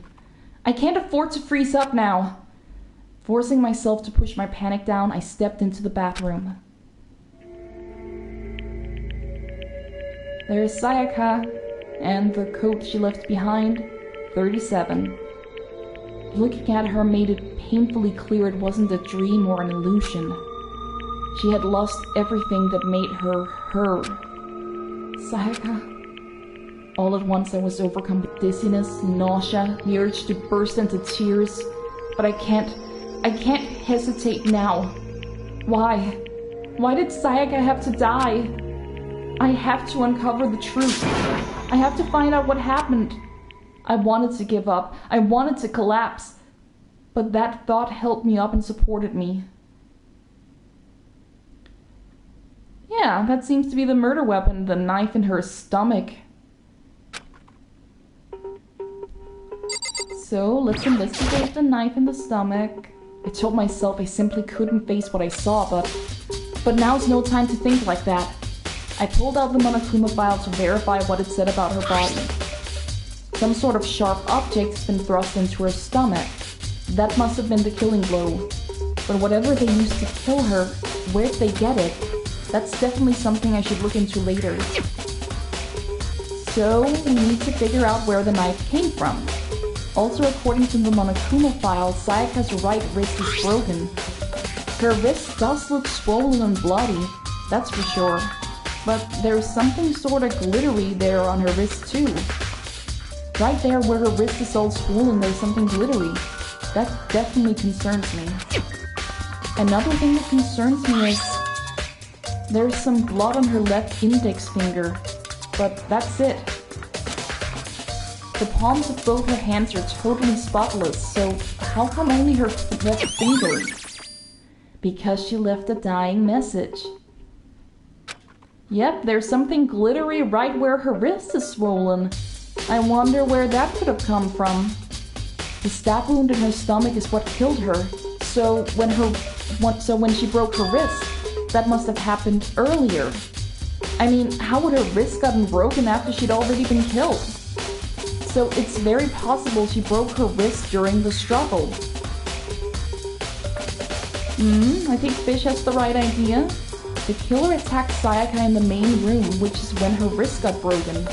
I can't afford to freeze up now. Forcing myself to push my panic down, I stepped into the bathroom. There's Sayaka, and the code she left behind, 37. Looking at her made it painfully clear it wasn't a dream or an illusion. She had lost everything that made her her. Sayaka. All at once I was overcome with dizziness, nausea, the urge to burst into tears. But I can't hesitate now. Why? Why did Sayaka have to die? I have to uncover the truth. I have to find out what happened. I wanted to give up. I wanted to collapse. But that thought held me up and supported me. Yeah, that seems to be the murder weapon, the knife in her stomach. So, let's investigate the knife in the stomach. I told myself I simply couldn't face what I saw, but now's no time to think like that. I pulled out the Monokuma file to verify what it said about her body. Some sort of sharp object has been thrust into her stomach. That must have been the killing blow. But whatever they used to kill her, where'd they get it? That's definitely something I should look into later. So, we need to figure out where the knife came from. Also, according to the Monokuma file, Sayaka's right wrist is broken. Her wrist does look swollen and bloody, that's for sure. But there's something sort of glittery there on her wrist too. Right there where her wrist is all swollen, there's something glittery. That definitely concerns me. Another thing that concerns me is there's some blood on her left index finger, but that's it. The palms of both her hands are totally spotless, so how come only her left finger? Because she left a dying message. Yep, there's something glittery right where her wrist is swollen. I wonder where that could have come from. The stab wound in her stomach is what killed her, so when she broke her wrist, that must have happened earlier. I mean, how would her wrist gotten broken after she'd already been killed? So it's very possible she broke her wrist during the struggle. I think Fish has the right idea. The killer attacked Sayaka in the main room, which is when her wrist got broken.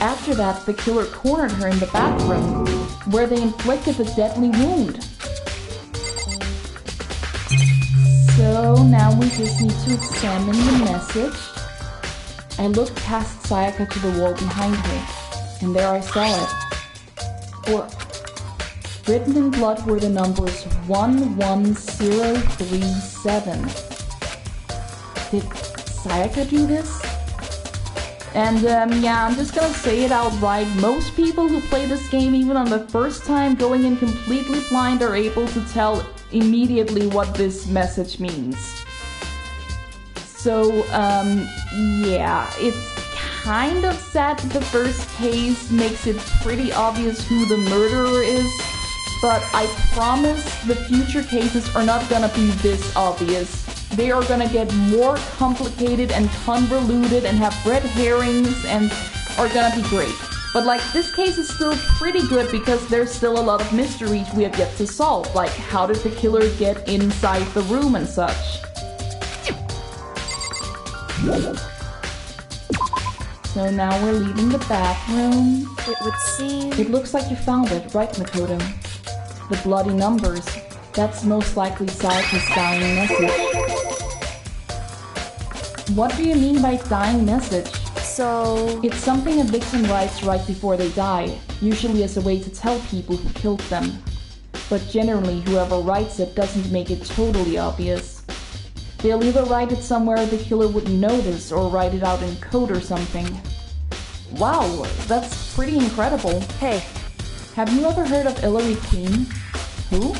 After that, the killer cornered her in the bathroom, where they inflicted the deadly wound. So now we just need to examine the message. I looked past Sayaka to the wall behind her, and there I saw it. Written in blood were the numbers 11037. Did Sayaka do this? And yeah, I'm just gonna say it outright. Most people who play this game, even on the first time going in completely blind, are able to tell immediately what this message means. So, yeah, it's kind of sad that the first case makes it pretty obvious who the murderer is, but I promise the future cases are not gonna be this obvious. They are gonna get more complicated and convoluted and have red herrings and are gonna be great. But like, this case is still pretty good because there's still a lot of mysteries we have yet to solve, like how did the killer get inside the room and such. So now we're leaving the bathroom. It would seem... It looks like you found it, right, Makoto? The bloody numbers. That's most likely Sayaka's dying message. What do you mean by dying message? So... It's something a victim writes right before they die, usually as a way to tell people who killed them. But generally, whoever writes it doesn't make it totally obvious. They'll either write it somewhere the killer wouldn't notice, or write it out in code or something. Wow, that's pretty incredible. Hey. Have you ever heard of Ellery Queen? Who?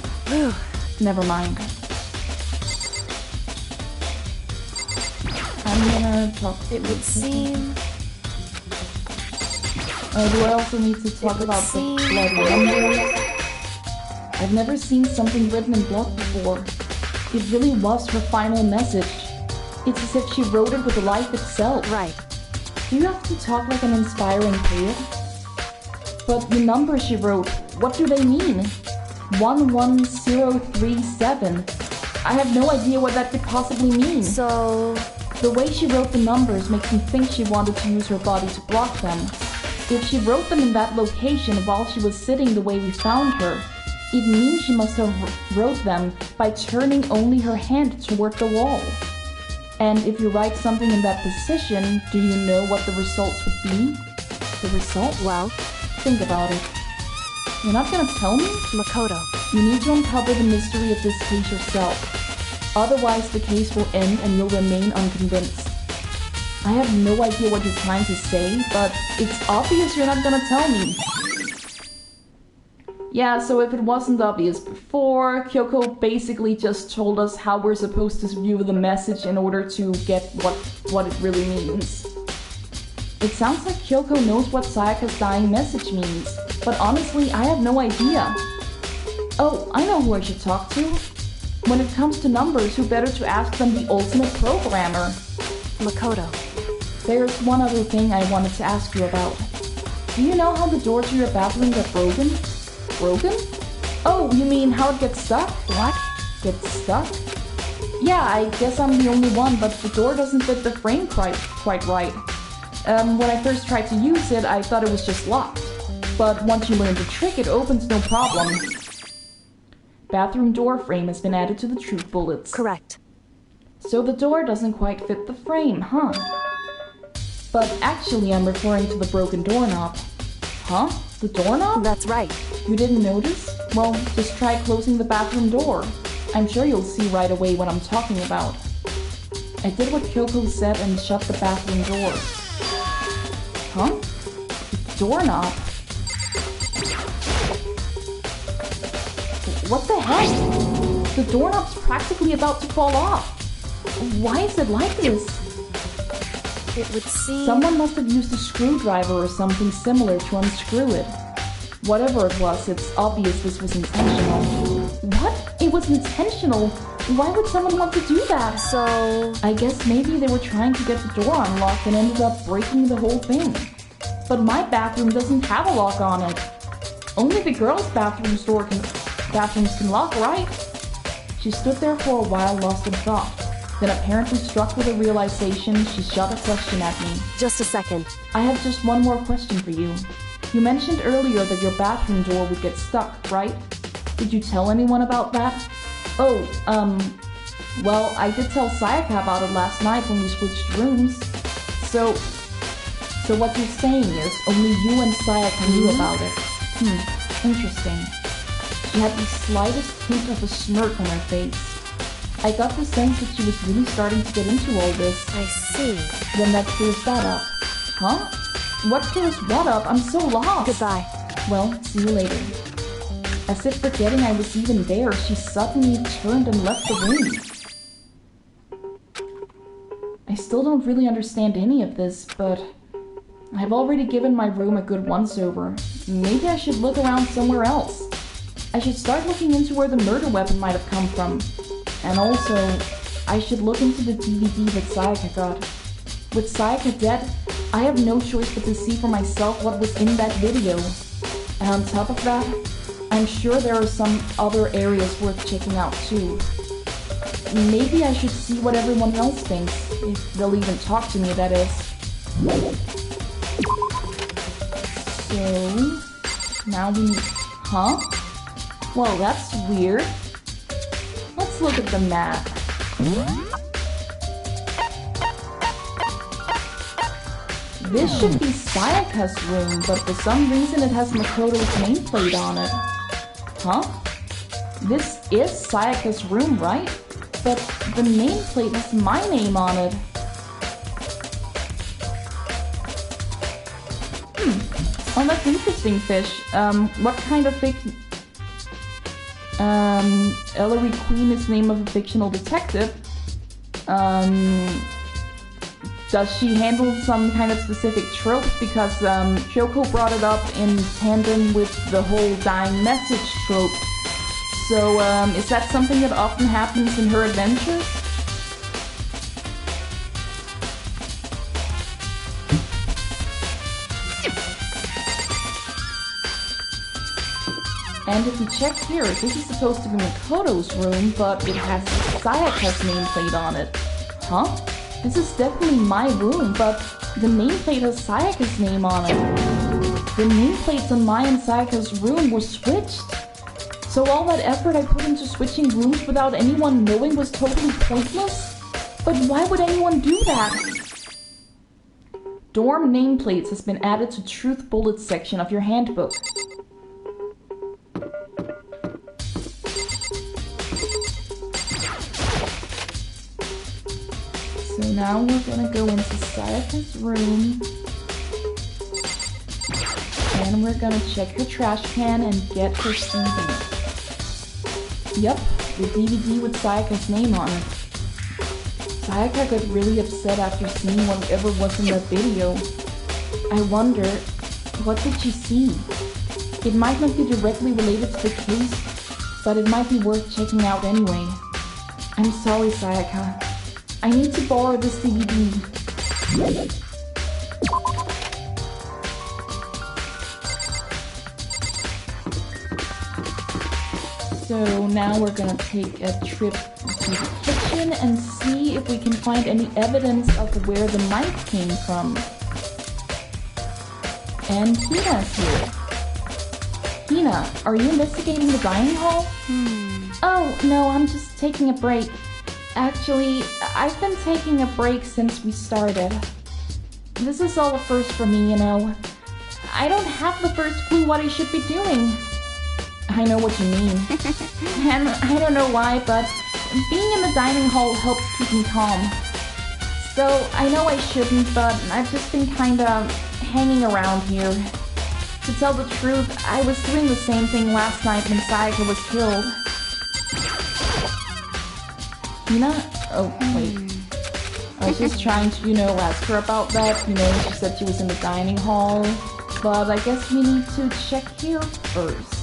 Never mind. I'm gonna talk. It would seem... Do I also need to talk about the blood numbers? I've never seen something written in blood before. It really was her final message. It's as if she wrote it with life itself. Right. Do you have to talk like an inspiring poet? But the numbers she wrote, what do they mean? 11037. I have no idea what that could possibly mean. So... The way she wrote the numbers makes me think she wanted to use her body to block them. If she wrote them in that location while she was sitting the way we found her, it means she must have wrote them by turning only her hand toward the wall. And if you write something in that position, do you know what the results would be? The result? Well, Think about it. You're not gonna tell me? Makoto. You need to uncover the mystery of this case yourself. Otherwise, the case will end and you'll remain unconvinced. I have no idea what you're trying to say, but it's obvious you're not gonna tell me. Yeah, so if it wasn't obvious before, Kyoko basically just told us how we're supposed to view the message in order to get what it really means. It sounds like Kyoko knows what Sayaka's dying message means, but honestly, I have no idea. Oh, I know who I should talk to. When it comes to numbers, who better to ask than the ultimate programmer? Makoto. There's one other thing I wanted to ask you about. Do you know how the door to your bathroom got broken? Broken? Oh, you mean how it gets stuck? What? Gets stuck? Yeah, I guess I'm the only one, but the door doesn't fit the frame quite right. When I first tried to use it, I thought it was just locked. But once you learn the trick, it opens no problem. Bathroom door frame has been added to the truth bullets. Correct. So the door doesn't quite fit the frame, huh? But actually, I'm referring to the broken doorknob. Huh? The doorknob? That's right. You didn't notice? Well, just try closing the bathroom door. I'm sure you'll see right away what I'm talking about. I did what Kyoko said and shut the bathroom door. Huh? The doorknob? What the heck? The doorknob's practically about to fall off. Why is it like this? It would seem... Someone must have used a screwdriver or something similar to unscrew it. Whatever it was, it's obvious this was intentional. What? It was intentional? Why would someone want to do that? So... I guess maybe they were trying to get the door unlocked and ended up breaking the whole thing. But my bathroom doesn't have a lock on it. Only the girls' bathrooms can lock, right? She stood there for a while, lost in thought. Then, apparently struck with a realization, she shot a question at me. Just a second. I have just one more question for you. You mentioned earlier that your bathroom door would get stuck, right? Did you tell anyone about that? Oh, well, I did tell Sayaka about it last night when we switched rooms. So what you're saying is only you and Sayaka knew about it. Interesting. She had the slightest hint of a smirk on her face. I got the sense that she was really starting to get into all this. I see. Then that clears that up. Huh? What clears what up? I'm so lost. Goodbye. Well, see you later. As if forgetting I was even there, she suddenly turned and left the room. I still don't really understand any of this, but I've already given my room a good once-over. Maybe I should look around somewhere else. I should start looking into where the murder weapon might have come from. And also, I should look into the DVD that Sayaka got. With Sayaka dead, I have no choice but to see for myself what was in that video. And on top of that, I'm sure there are some other areas worth checking out too. Maybe I should see what everyone else thinks, if they'll even talk to me, that is. So, now we... Huh? Well, that's weird. Let's look at the map. This should be Sayaka's room, but for some reason it has Makoto's nameplate on it. Huh? This is Sayaka's room, right? But the nameplate has my name on it. Oh, that's interesting, Fish. What kind of Ellery Queen is the name of a fictional detective. Does she handle some kind of specific trope? Because Kyoko brought it up in tandem with the whole dying message trope. So, is that something that often happens in her adventures? And if we check here, this is supposed to be Makoto's room, but it has Sayaka's nameplate on it. Huh? This is definitely my room, but the nameplate has Sayaka's name on it. The nameplates on my and Sayaka's room were switched. So all that effort I put into switching rooms without anyone knowing was totally pointless? But why would anyone do that? Dorm nameplates has been added to Truth Bullets section of your handbook. So now we're gonna go into Sayaka's room. And we're gonna check her trash can and get her CD. Yep, the DVD with Sayaka's name on it. Sayaka got really upset after seeing whatever was in that video. I wonder, what did she see? It might not be directly related to the case, but it might be worth checking out anyway. I'm sorry, Sayaka. I need to borrow this DVD. So now we're gonna take a trip to the kitchen and see if we can find any evidence of where the knife came from. And Hina's here. Hina, are you investigating the dining hall? Oh, no, I'm just taking a break. Actually, I've been taking a break since we started. This is all a first for me, you know. I don't have the first clue what I should be doing. I know what you mean. And I don't know why, but being in the dining hall helps keep me calm. So I know I shouldn't, but I've just been kinda hanging around here. To tell the truth, I was doing the same thing last night when Sayaka was killed. Hina? Oh, wait. I was just trying to, ask her about that. She said she was in the dining hall. But I guess we need to check here first.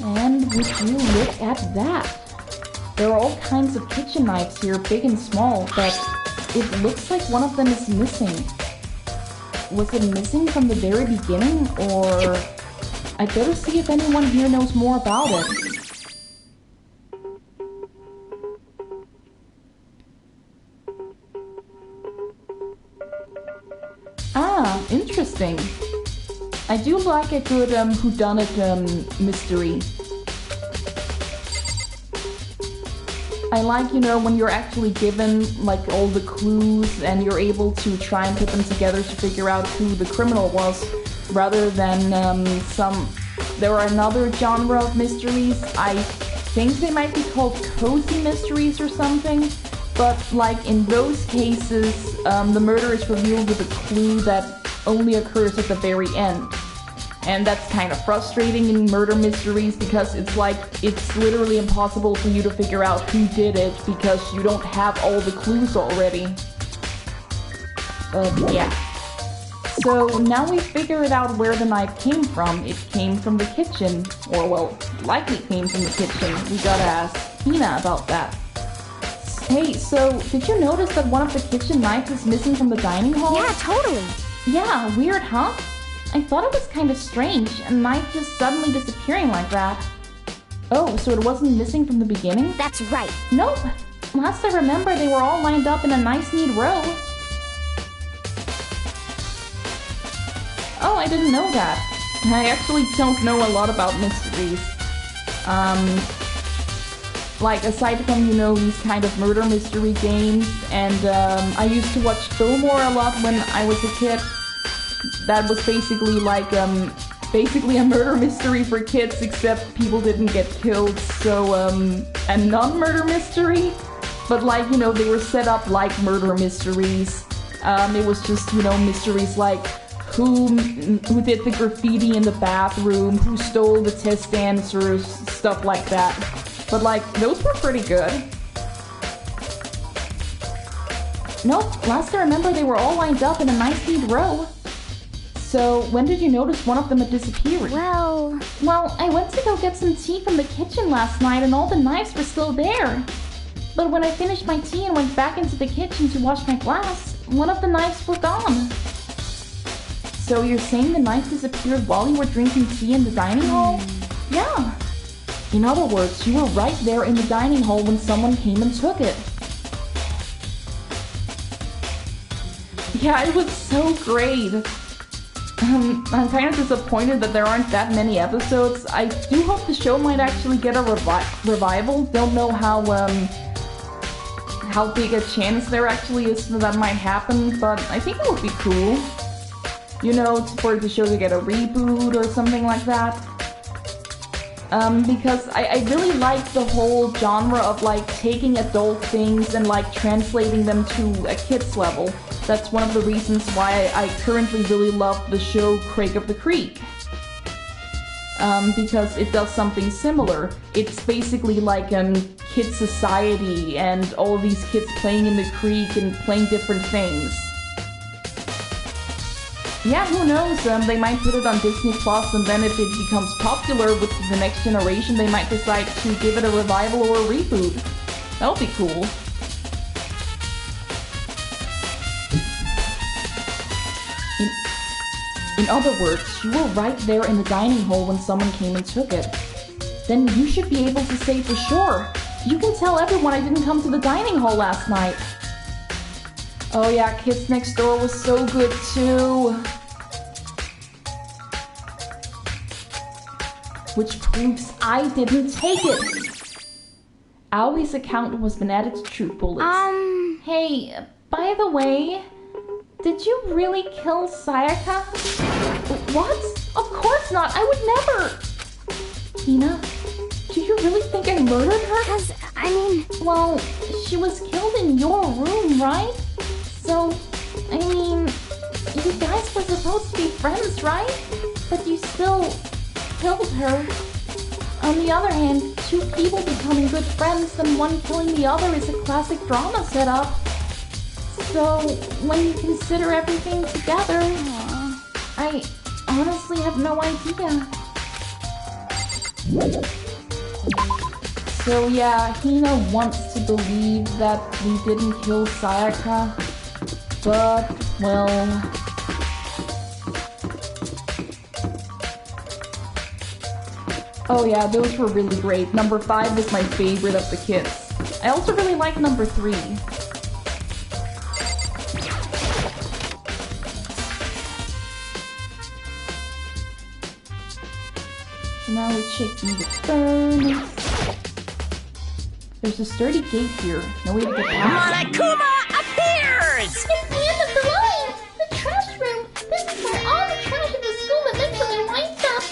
And would you look at that? There are all kinds of kitchen knives here, big and small, but it looks like one of them is missing. Was it missing from the very beginning, or... I'd better see if anyone here knows more about it. Ah, interesting. I do like a good whodunit mystery. I like, when you're actually given like all the clues and you're able to try and put them together to figure out who the criminal was, rather than there are another genre of mysteries. I think they might be called cozy mysteries or something. But like in those cases, the murder is revealed with a clue that only occurs at the very end. And that's kind of frustrating in murder mysteries because it's literally impossible for you to figure out who did it because you don't have all the clues already. Yeah. So now we figured out where the knife came from. It came from the kitchen. Or, well, likely came from the kitchen. We gotta ask Hina about that. Hey, so did you notice that one of the kitchen knives is missing from the dining hall? Yeah, totally. Yeah, weird, huh? I thought it was kind of strange, a knife just suddenly disappearing like that. Oh, so it wasn't missing from the beginning? That's right. Nope. Last I remember, they were all lined up in a nice, neat row. Oh, I didn't know that. I actually don't know a lot about mysteries. Like, aside from, these kind of murder mystery games, and I used to watch Fillmore a lot when I was a kid. That was basically like, basically a murder mystery for kids, except people didn't get killed, so, a non-murder mystery. But like, they were set up like murder mysteries. It was just, mysteries like, who did the graffiti in the bathroom, who stole the test answers, stuff like that. But like, those were pretty good. Nope, last I remember they were all lined up in a nice neat row. So, when did you notice one of them had disappeared? Well, I went to go get some tea from the kitchen last night and all the knives were still there. But when I finished my tea and went back into the kitchen to wash my glass, one of the knives were gone. So you're saying the knife disappeared while you were drinking tea in the dining hall? Yeah. In other words, you were right there in the dining hall when someone came and took it. Yeah, it was so great. I'm kind of disappointed that there aren't that many episodes. I do hope the show might actually get a revival. Don't know how big a chance there actually is that might happen, but I think it would be cool. You know, for the show to get a reboot or something like that. Because I really like the whole genre of like taking adult things and like translating them to a kid's level. That's one of the reasons why I currently really love the show Craig of the Creek. Because it does something similar. It's basically like kid society and all of these kids playing in the creek and playing different things. Yeah, who knows, they might put it on Disney Plus, and then if it becomes popular with the next generation, they might decide to give it a revival or a reboot. That would be cool. In other words, you were right there in the dining hall when someone came and took it. Then you should be able to say for sure. You can tell everyone I didn't come to the dining hall last night. Oh yeah, Kids Next Door was so good too. Which proves I didn't take it. Aoi's account was been added to Truth Bullets. Hey, by the way, did you really kill Sayaka? What? Of course not, I would never! Hina, do you really think I murdered her? Well, she was killed in your room, right? So, I mean, you guys were supposed to be friends, right? But you still killed her. On the other hand, two people becoming good friends and one killing the other is a classic drama setup. So, when you consider everything together, I honestly have no idea. So yeah, Hina wants to believe that we didn't kill Sayaka, but, well... Oh yeah, those were really great. Number 5 was my favorite of the kids. I also really like number 3. So now we're checking the furnace. There's a sturdy gate here. No way to get past. Monokuma appears! It's the end of the line! The trash room! This is where all the trash in the school eventually winds up!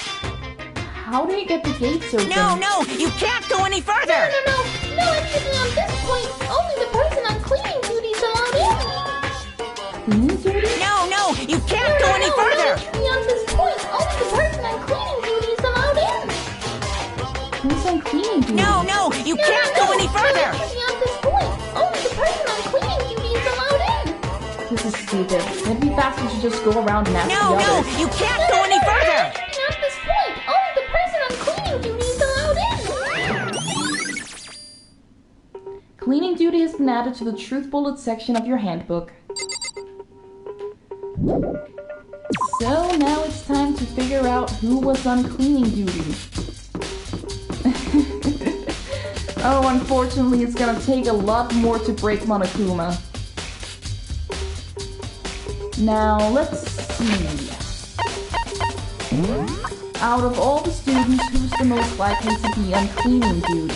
How do you get the gates open? No, you can't go any further! No, actually on this point, only the person on cleaning duty is allowed in! Cleaning duty? No, you can't go any further! Actually on this point, only the person on cleaning duty is allowed in! Who's on cleaning duty? No, you can't go any further! Actually on this point, only the person on cleaning duty is allowed in! This is stupid. It'd be faster to just go around and ask the No, others. you can't go any further! Actually on this point, only the person on cleaning duty is allowed in! Cleaning duty has been added to the Truth Bullet section of your handbook. So now it's time to figure out who was on cleaning duty. Oh, unfortunately, it's gonna take a lot more to break Monokuma. Now, let's see. Out of all the students, who's the most likely to be on cleaning duty?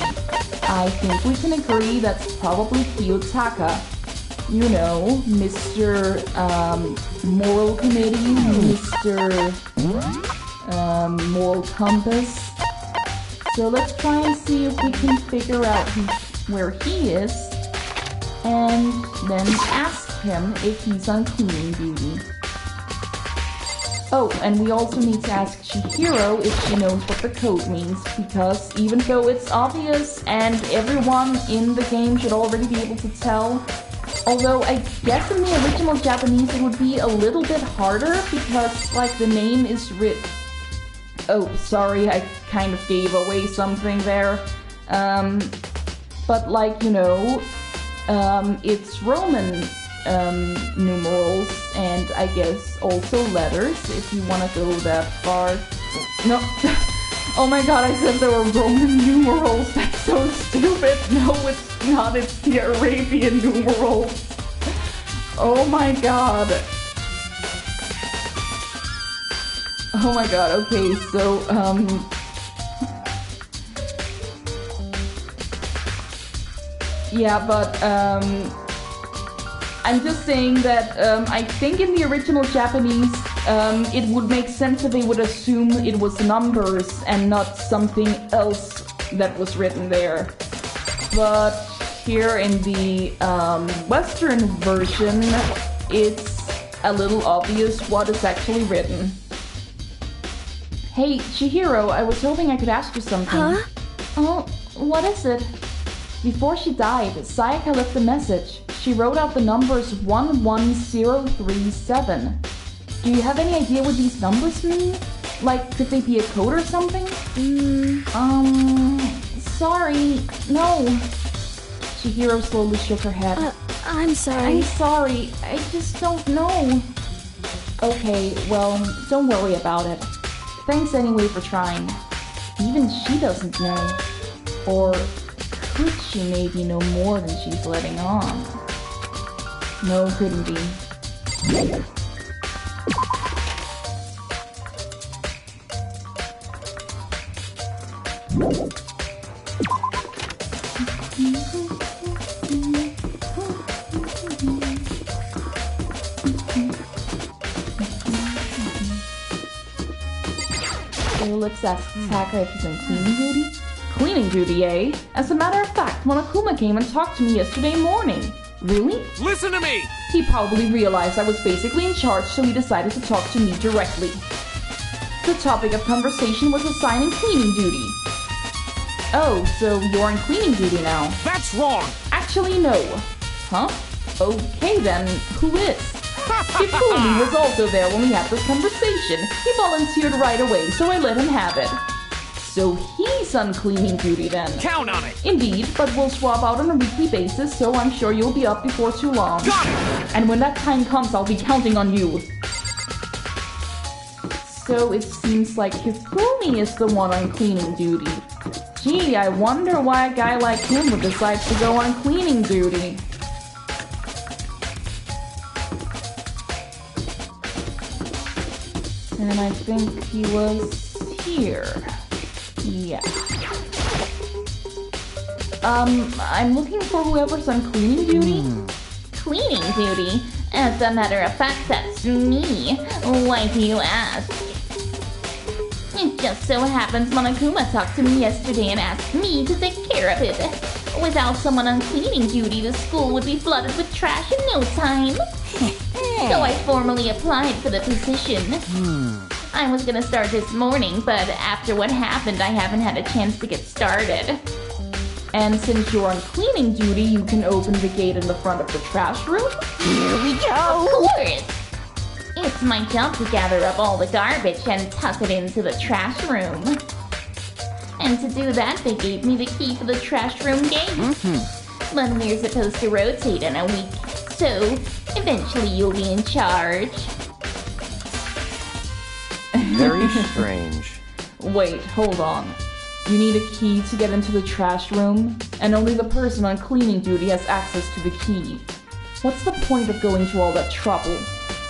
I think we can agree that's probably Kiyotaka. You know, Mr. Moral Committee, Mr. Moral Compass. So let's try and see if we can figure out where he is, and then ask him if he's on cleaning duty. Oh, and we also need to ask Chihiro if she knows what the code means, because even though it's obvious and everyone in the game should already be able to tell, although I guess in the original Japanese it would be a little bit harder because, like, the name is written... Oh, sorry, I kind of gave away something there. But, like, you know, it's Roman numerals and I guess also letters, if you want to go that far. No. Oh my god, I said there were Roman numerals. That's so stupid. No, it's not. It's the Arabian numerals. Oh my god. Oh my god, okay, so, yeah, but, I'm just saying that, I think in the original Japanese, it would make sense if they would assume it was numbers and not something else that was written there. But here in the, Western version, it's a little obvious what is actually written. Hey, Chihiro, I was hoping I could ask you something. Huh? Oh, what is it? Before she died, Sayaka left a message. She wrote out the numbers 11037. Do you have any idea what these numbers mean? Like, could they be a code or something? Sorry, no. Chihiro slowly shook her head. I'm sorry. I'm sorry, I just don't know. Okay, well, don't worry about it. Thanks anyway for trying. Even she doesn't know. Or could she maybe know more than she's letting on? No, couldn't be. Lips asks Sayaka if he's on cleaning duty. Cleaning duty, eh? As a matter of fact, Monokuma came and talked to me yesterday morning. Really? Listen to me! He probably realized I was basically in charge, so he decided to talk to me directly. The topic of conversation was assigning cleaning duty. Oh, so you're on cleaning duty now? That's wrong! Actually, no. Huh? Okay then, who is? Hifumi was also there when we had this conversation. He volunteered right away, so I let him have it. So he's on cleaning duty then. Count on it! Indeed, but we'll swap out on a weekly basis, so I'm sure you'll be up before too long. Got it! And when that time comes, I'll be counting on you. So it seems like Hifumi is the one on cleaning duty. Gee, I wonder why a guy like him would decide to go on cleaning duty. And I think he was here. Yeah. I'm looking for whoever's on cleaning duty. Cleaning duty? As a matter of fact, that's me. Why do you ask? It just so happens Monokuma talked to me yesterday and asked me to take care of it. Without someone on cleaning duty, the school would be flooded with trash in no time. So I formally applied for the position. I was gonna start this morning, but after what happened, I haven't had a chance to get started. And since you're on cleaning duty, you can open the gate in the front of the trash room? Here we go! Of course! It's my job to gather up all the garbage and tuck it into the trash room. And to do that, they gave me the key for the trash room gate. But we're supposed to rotate in a week, so eventually you'll be in charge. Very strange. Wait, hold on. You need a key to get into the trash room, and only the person on cleaning duty has access to the key. What's the point of going to all that trouble?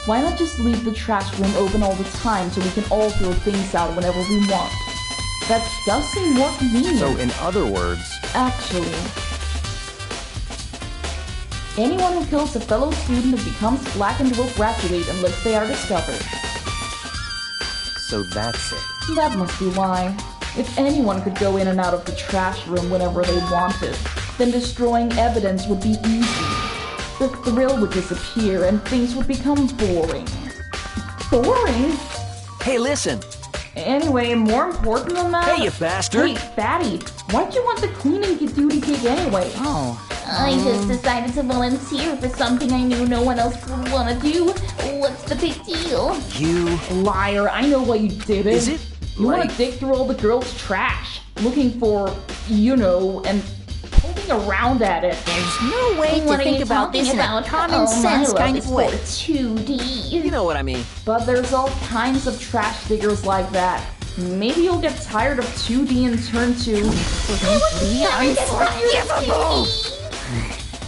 Why not just leave the trash room open all the time so we can all throw things out whenever we want? That does seem more convenient. So in other words... Actually, anyone who kills a fellow student and becomes blackened will graduate unless they are discovered. So that's it. That must be why. If anyone could go in and out of the trash room whenever they wanted, then destroying evidence would be easy. The thrill would disappear and things would become boring. Boring? Hey, listen! Anyway, more important than that... Hey, you bastard! Hey, fatty! Why'd you want the cleaning duty gig anyway? I just decided to volunteer for something I knew no one else would want to do. What's the big deal? You... Liar, I know why you did it. Is it? You want Like... to dig through all the girls' trash, looking for, you know, and poking around at it. There's no way to What are think you about this talking in about? a common sense my love kind is of way. for 2D. You know what I mean. But there's all kinds of trash diggers like that. Maybe you'll get tired of 2D and turn to... Unforgivable!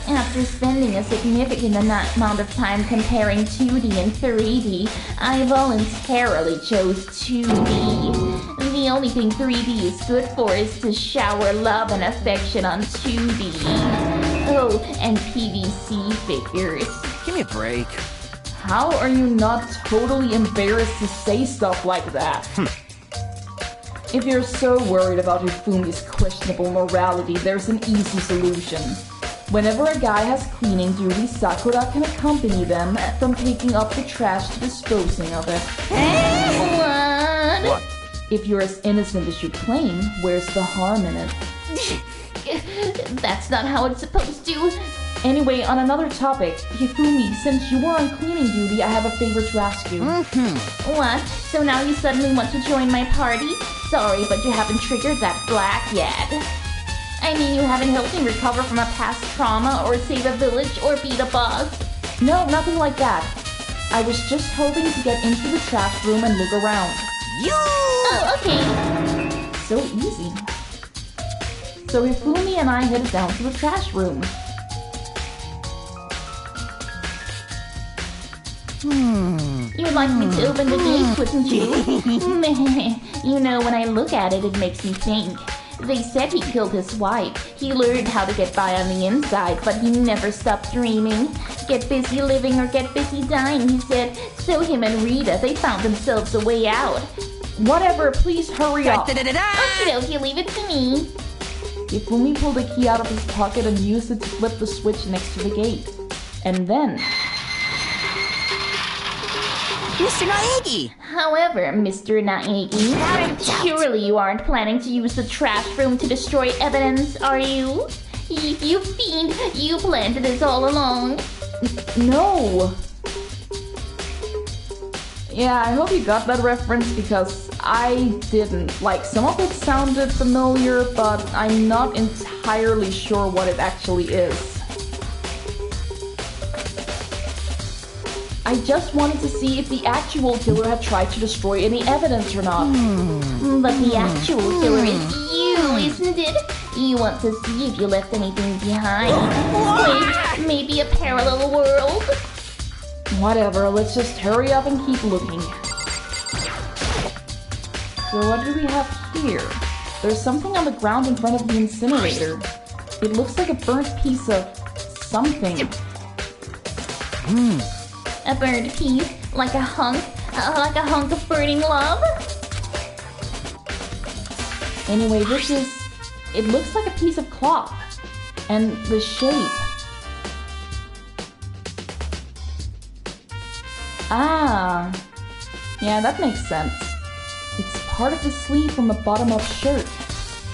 After spending a significant amount of time comparing 2D and 3D, I voluntarily chose 2D. The only thing 3D is good for is to shower love and affection on 2D. Oh, and PVC figures. Give me a break. How are you not totally embarrassed to say stuff like that? If you're so worried about Hifumi's questionable morality, there's an easy solution. Whenever a guy has cleaning duty, Sakura can accompany them from picking up the trash to disposing of it. What? If you're as innocent as you claim, where's the harm in it? That's not how it's supposed to. Anyway, on another topic, Hifumi, since you were on cleaning duty, I have a favor to ask you. What? So now you suddenly want to join my party? Sorry, but you haven't triggered that black yet. I mean, you haven't helped me recover from a past trauma, or save a village, or beat a boss. No, nothing like that. I was just hoping to get into the trash room and look around. Oh, okay. So easy. So Hifumi and I headed down to the trash room. You'd like me to open the gate, wouldn't you? You know, when I look at it, it makes me think. They said he killed his wife. He learned how to get by on the inside, but he never stopped dreaming. Get busy living or get busy dying, he said. So him and Rita, they found themselves a way out. Whatever, please hurry up. Okie dokie, leave it to me. Hifumi pulled a key out of his pocket and used it to flip the switch next to the gate. And then... Mr. Naegi! However, Mr. Naegi, surely you aren't planning to use the trash room to destroy evidence, are you? You fiend, you planned this all along. No! Yeah, I hope you got that reference because I didn't. Like, some of it sounded familiar, but I'm not entirely sure what it actually is. I just wanted to see if the actual killer had tried to destroy any evidence or not. But the actual killer is you, isn't it? You want to see if you left anything behind. Wait, maybe a parallel world? Whatever, let's just hurry up and keep looking. So what do we have here? There's something on the ground in front of the incinerator. It looks like a burnt piece of something. A burnt piece? Like a hunk of burning love? Anyway, it looks like a piece of cloth. And the shape. Ah. Yeah, that makes sense. It's part of the sleeve from the bottom of shirt.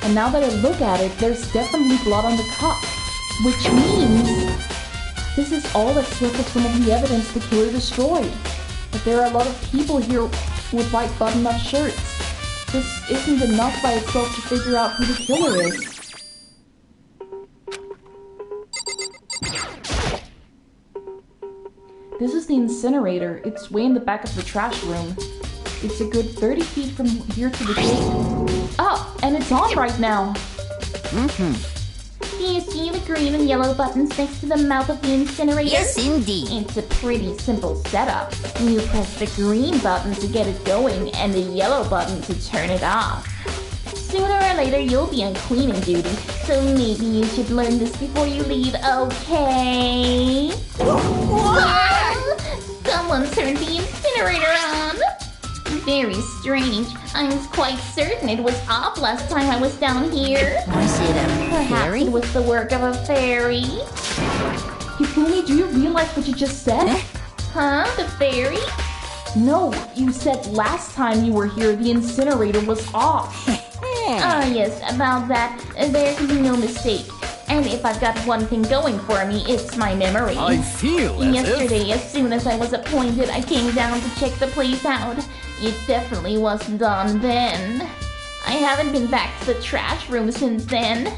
And now that I look at it, there's definitely blood on the cuff. Which means... this is all that's left of some of the evidence the killer destroyed. But there are a lot of people here with white button-up shirts. This isn't enough by itself to figure out who the killer is. This is the incinerator. It's way in the back of the trash room. It's a good 30 feet from here to the gate. Oh, and it's on right now. Do you see the green and yellow buttons next to the mouth of the incinerator? Yes, indeed. It's a pretty simple setup. You press the green button to get it going and the yellow button to turn it off. Sooner or later, you'll be on cleaning duty, so maybe you should learn this before you leave, okay? Someone turned the incinerator on. Very strange. I'm quite certain it was off last time I was down here. Was it a Perhaps fairy? it was the work of a fairy. Hifumi, do you realize what you just said? Huh? The fairy? No, you said last time you were here the incinerator was off. Ah, yes, about that. There can be no mistake. And if I've got one thing going for me, it's my memory. I feel as Yesterday, as soon as I was appointed, I came down to check the place out. It definitely wasn't on then. I haven't been back to the trash room since then.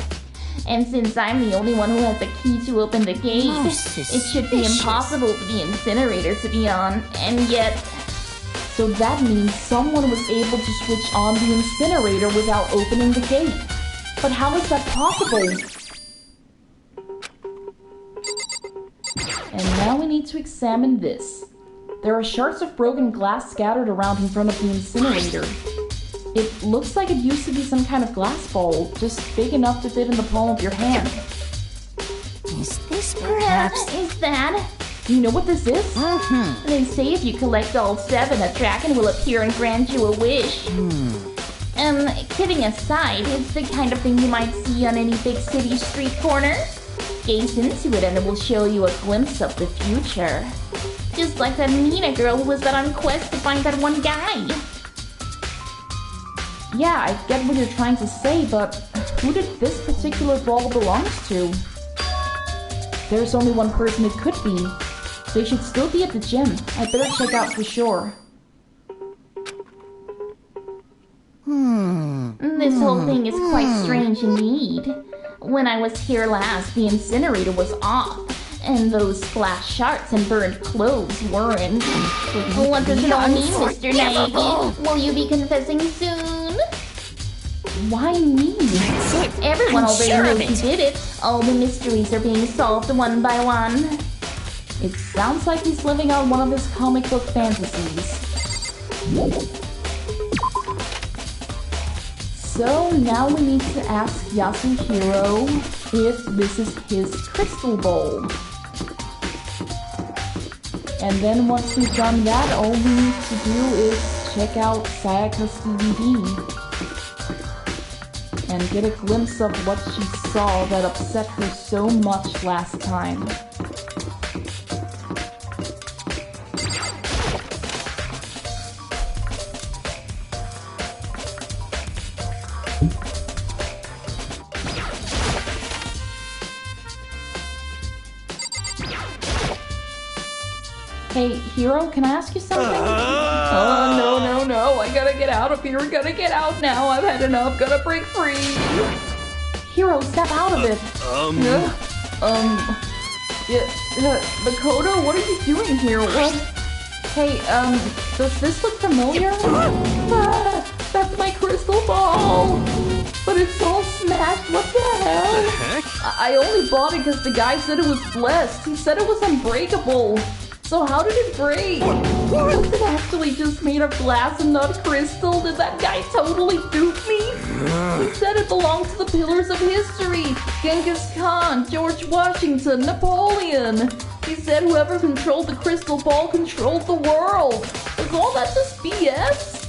And since I'm the only one who has the key to open the gate, it should be impossible for the incinerator to be on. And yet... So that means someone was able to switch on the incinerator without opening the gate. But how is that possible? And now we need to examine this. There are shards of broken glass scattered around in front of the incinerator. It looks like it used to be some kind of glass bowl, just big enough to fit in the palm of your hand. Is this perhaps... Is that? Do you know what this is? They say if you collect all 7, a dragon will appear and grant you a wish. Kidding aside, it's the kind of thing you might see on any big city street corner. Gaze into it and it will show you a glimpse of the future. Just like that Nina girl who was out on quest to find that one guy. Yeah, I get what you're trying to say, but who did this particular ball belongs to? There's only one person it could be. They should still be at the gym. I better check out for sure. This whole thing is quite strange indeed. When I was here last, the incinerator was off, and those glass shards and burned clothes weren't. What does it all mean, Mr. Naegi? Will you be confessing soon? Why me? Everyone already knows who did it. All the mysteries are being solved one by one. It sounds like he's living out one of his comic book fantasies. So now we need to ask Yasuhiro if this is his crystal bowl. And then once we've done that, all we need to do is check out Sayaka's DVD and get a glimpse of what she saw that upset her so much last time. Hey, Hiro, can I ask you something? Oh, no, I gotta get out of here, gotta get out now, I've had enough, gotta break free. Hiro, step out of it. Makoto, what are you doing here? What? Hey, does this look familiar? That's my crystal ball! But it's all smashed, what the hell? The heck? I only bought it because the guy said it was blessed. He said it was unbreakable. So how did it break? Was it actually just made of glass and not crystal? Did that guy totally dupe me? He said it belonged to the pillars of history. Genghis Khan, George Washington, Napoleon. He said whoever controlled the crystal ball controlled the world. Was all that just BS?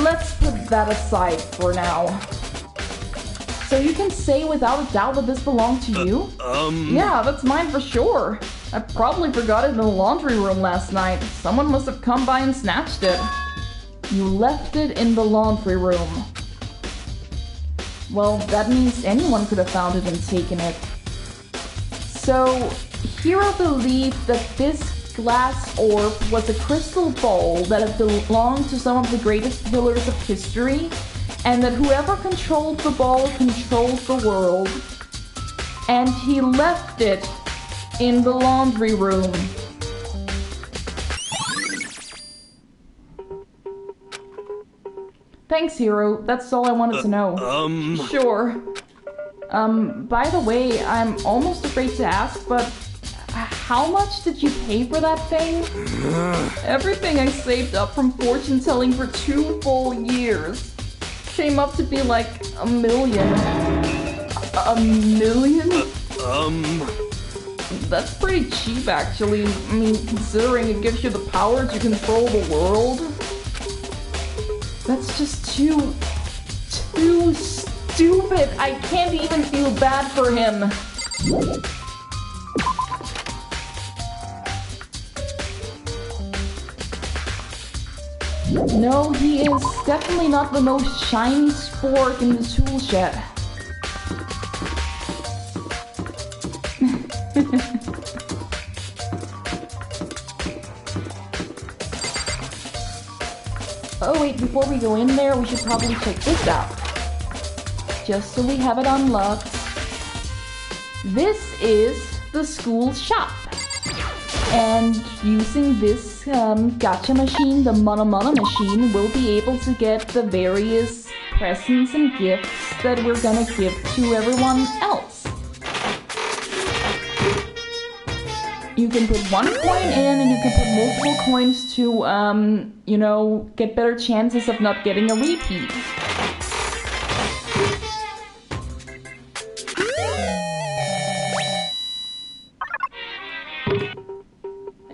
Let's put that aside for now. So you can say without a doubt that this belonged to you? Yeah, that's mine for sure. I probably forgot it in the laundry room last night. Someone must have come by and snatched it. You left it in the laundry room. Well, that means anyone could have found it and taken it. So, Hiro believed that this glass orb was a crystal bowl that had belonged to some of the greatest pillars of history, and that whoever controlled the ball controlled the world. And he left it in the laundry room. Thanks, Hiro. That's all I wanted to know. Sure. By the way, I'm almost afraid to ask, but how much did you pay for that thing? Everything I saved up from fortune telling for 2 full years came up to be like $1 million. $1 million? That's pretty cheap, actually. I mean, considering it gives you the power to control the world. That's just too stupid. I can't even feel bad for him. No, he is definitely not the most shiny spork in the tool shed. Oh wait, before we go in there, we should probably check this out. Just so we have it unlocked. This is the school shop. And using this gacha machine, the Mana machine, we'll be able to get the various presents and gifts that we're gonna give to everyone else. You can put one coin in and you can put multiple coins to, you know, get better chances of not getting a repeat.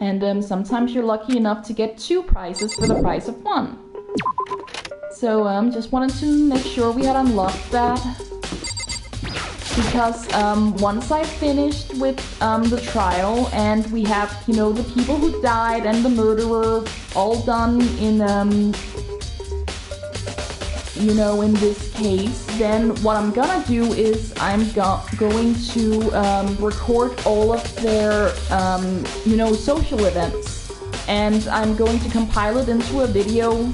And sometimes you're lucky enough to get 2 prizes for the price of 1. So just wanted to make sure we had unlocked that. Because once I finished with the trial and we have, you know, the people who died and the murderer all done in, you know, in this case, then what I'm gonna do is I'm going to record all of their, you know, social events. And I'm going to compile it into a video.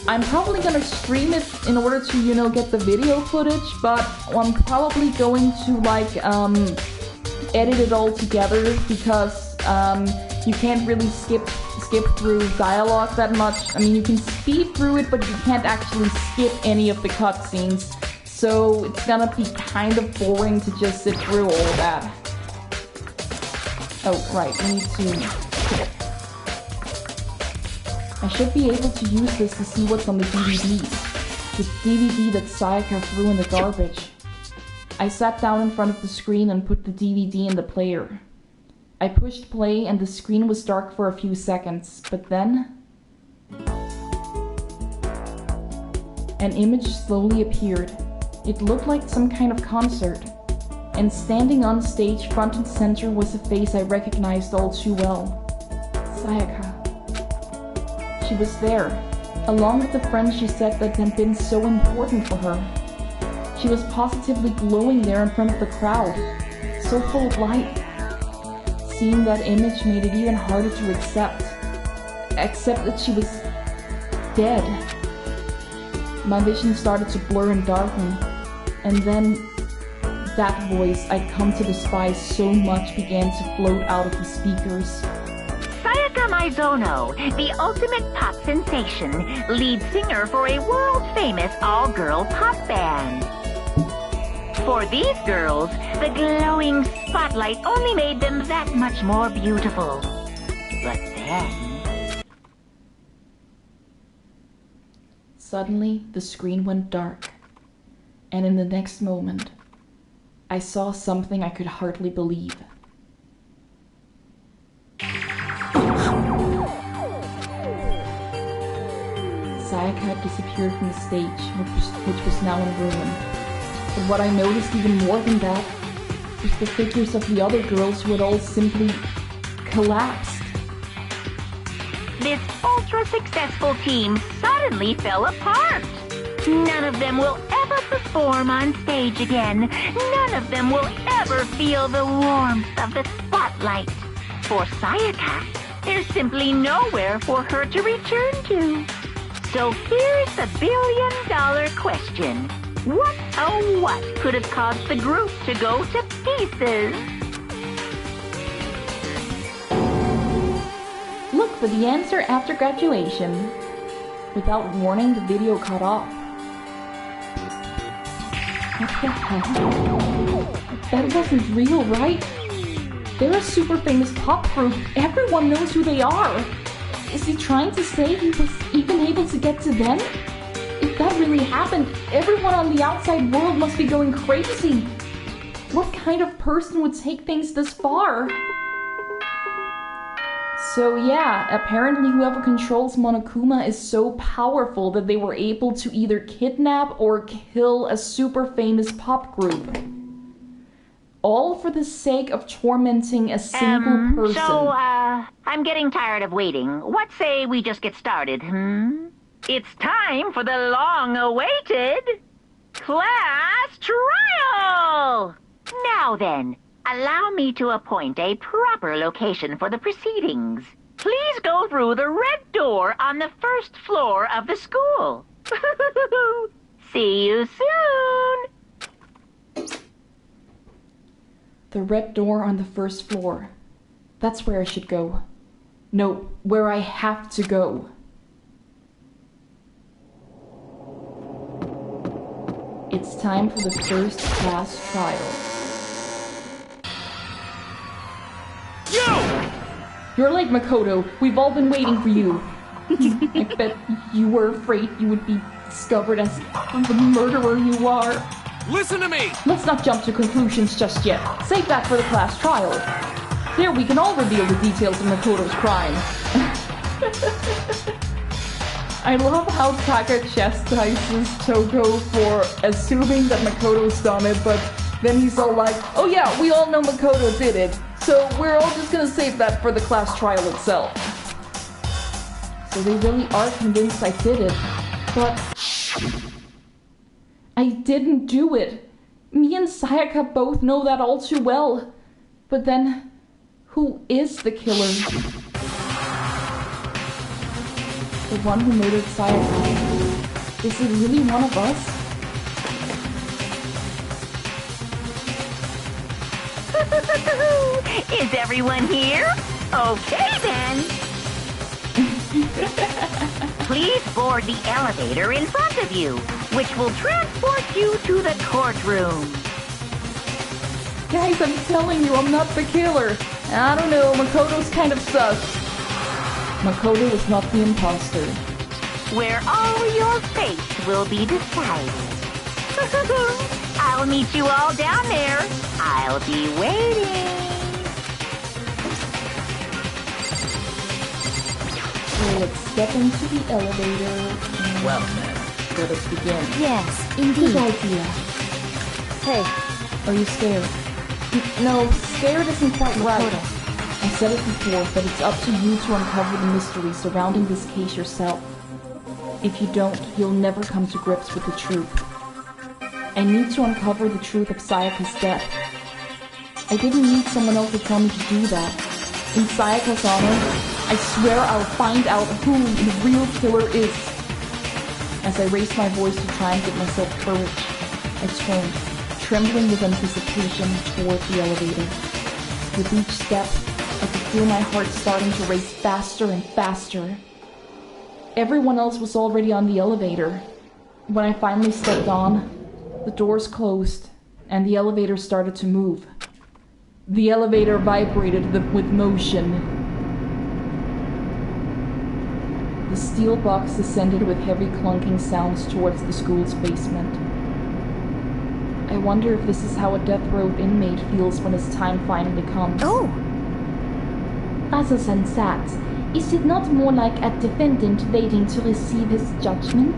I'm probably gonna stream it in order to, you know, get the video footage, but I'm probably going to, like, edit it all together because you can't really skip through dialogue that much. I mean, you can speed through it, but you can't actually skip any of the cutscenes. So it's gonna be kind of boring to just sit through all of that. Oh, right, we need to... I should be able to use this to see what's on the DVDs. The DVD that Sayaka threw in the garbage. I sat down in front of the screen and put the DVD in the player. I pushed play and the screen was dark for a few seconds, but then... an image slowly appeared. It looked like some kind of concert. And standing on stage front and center was a face I recognized all too well. Sayaka. She was there, along with the friends she said that had been so important for her. She was positively glowing there in front of the crowd, so full of light. Seeing that image made it even harder to accept that she was dead. My vision started to blur and darken, and then that voice I'd come to despise so much began to float out of the speakers. Sayaka Maizono, the ultimate pop sensation, lead singer for a world-famous all-girl pop band. For these girls, the glowing spotlight only made them that much more beautiful. But then... Suddenly, the screen went dark, and in the next moment, I saw something I could hardly believe. Sayaka had disappeared from the stage, which was now in ruin. But what I noticed even more than that was the figures of the other girls who had all simply collapsed. This ultra-successful team suddenly fell apart. None of them will ever perform on stage again. None of them will ever feel the warmth of the spotlight. For Sayaka, there's simply nowhere for her to return to. So here's the billion-dollar question. What could have caused the group to go to pieces? Look for the answer after graduation. Without warning, the video cut off. What the hell? That wasn't real, right? They're a super famous pop group. Everyone knows who they are. Is he trying to say he was even able to get to them? If that really happened, everyone on the outside world must be going crazy. What kind of person would take things this far? So yeah, apparently whoever controls Monokuma is so powerful that they were able to either kidnap or kill a super famous pop group. All for the sake of tormenting a single person. So, I'm getting tired of waiting. What say we just get started, It's time for the long-awaited class trial! Now then, allow me to appoint a proper location for the proceedings. Please go through the red door on the first floor of the school. See you soon! The red door on the first floor. That's where I should go. No, where I have to go. It's time for the first class trial. You! You're late, Makoto. We've all been waiting for you. I bet you were afraid you would be discovered as the murderer you are. Listen to me! Let's not jump to conclusions just yet. Save that for the class trial. There we can all reveal the details of Makoto's crime. I love how Taka chastises Toko for assuming that Makoto's done it, but then he's all like, oh yeah, we all know Makoto did it, so we're all just gonna save that for the class trial itself. So they really are convinced I did it, but I didn't do it. Me and Sayaka both know that all too well. But then, who is the killer? The one who murdered Sayaka. Is it really one of us? Is everyone here? Okay then. Please board the elevator in front of you, which will transport you to the courtroom. Guys, I'm telling you, I'm not the killer. I don't know, Makoto's kind of sus. Makoto is not the imposter. Where all your fate will be decided. I'll meet you all down there. I'll be waiting. So let's step into the elevator. Well then. Let us begin. Yes, Good indeed. idea. Hey, Are you scared? No, scared isn't quite right. Makoto. I said it before, but it's up to you to uncover the mystery surrounding this case yourself. If you don't, you'll never come to grips with the truth. I need to uncover the truth of Sayaka's death. I didn't need someone else to tell me to do that. In Sayaka's honor, I swear I'll find out who the real killer is. As I raised my voice to try and give myself courage, I turned, trembling with anticipation, toward the elevator. With each step, I could feel my heart starting to race faster and faster. Everyone else was already on the elevator. When I finally stepped on, the doors closed, and the elevator started to move. The elevator vibrated with motion. The steel box descended with heavy clunking sounds towards the school's basement. I wonder if this is how a death row inmate feels when his time finally comes. Oh! Rather than that, is it not more like a defendant waiting to receive his judgment?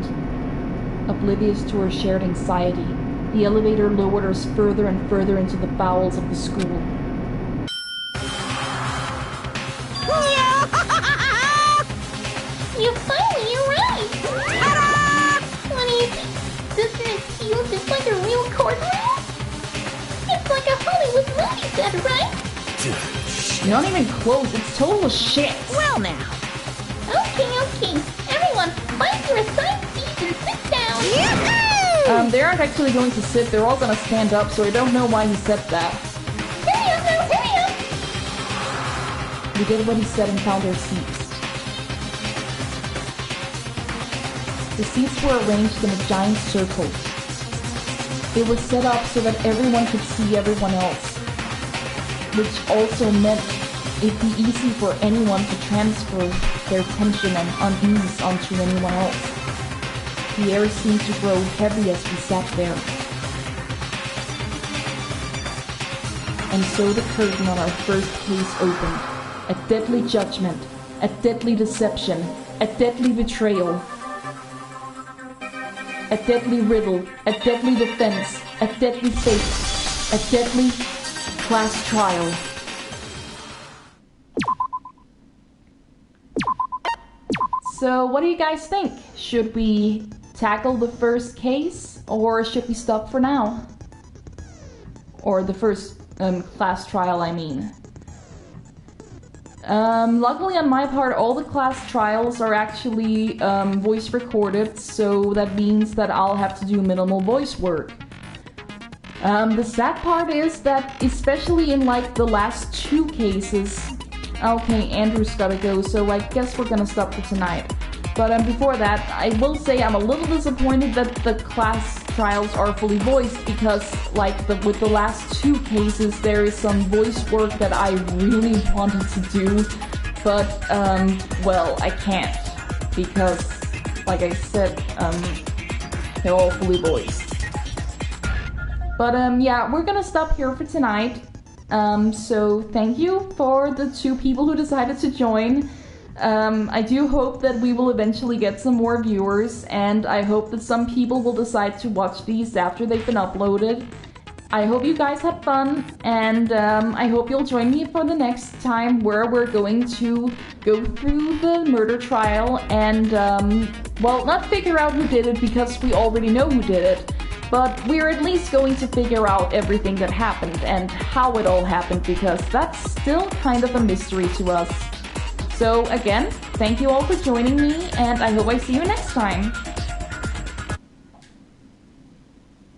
Oblivious to her shared anxiety, the elevator lowered us further and further into the bowels of the school. You finally arrived! What do you think? Doesn't it feel just like a real courtroom? It's like a Hollywood movie set, right? You're not even close, it's total shit! Well now. Okay. Everyone, find your assigned seats and sit down! They aren't actually going to sit, they're all gonna stand up, so I don't know why he said that. Hurry up now, hurry up! We did what he said and found our seats. The seats were arranged in a giant circle. They were set up so that everyone could see everyone else, which also meant it'd be easy for anyone to transfer their tension and unease onto anyone else. The air seemed to grow heavy as we sat there. And so the curtain on our first case opened. A deadly judgment, a deadly deception, a deadly betrayal. A deadly riddle, a deadly defense, a deadly fate, a deadly class trial. So what do you guys think? Should we tackle the first case, or should we stop for now? Or the first class trial, I mean. Luckily on my part, all the class trials are actually voice recorded, so that means that I'll have to do minimal voice work. The sad part is that, especially in like the last two cases... Okay, Andrew's gotta go, so I guess we're gonna stop for tonight. But before that, I will say I'm a little disappointed that the class trials are fully voiced because, like, with the last 2 cases, there is some voice work that I really wanted to do, but, well, I can't because, like I said, they're all fully voiced. But, yeah, we're gonna stop here for tonight. So thank you for the 2 people who decided to join. I do hope that we will eventually get some more viewers, and I hope that some people will decide to watch these after they've been uploaded. I hope you guys had fun, and I hope you'll join me for the next time where we're going to go through the murder trial and, well, not figure out who did it because we already know who did it, but we're at least going to figure out everything that happened and how it all happened because that's still kind of a mystery to us. So again, thank you all for joining me, and I hope I see you next time.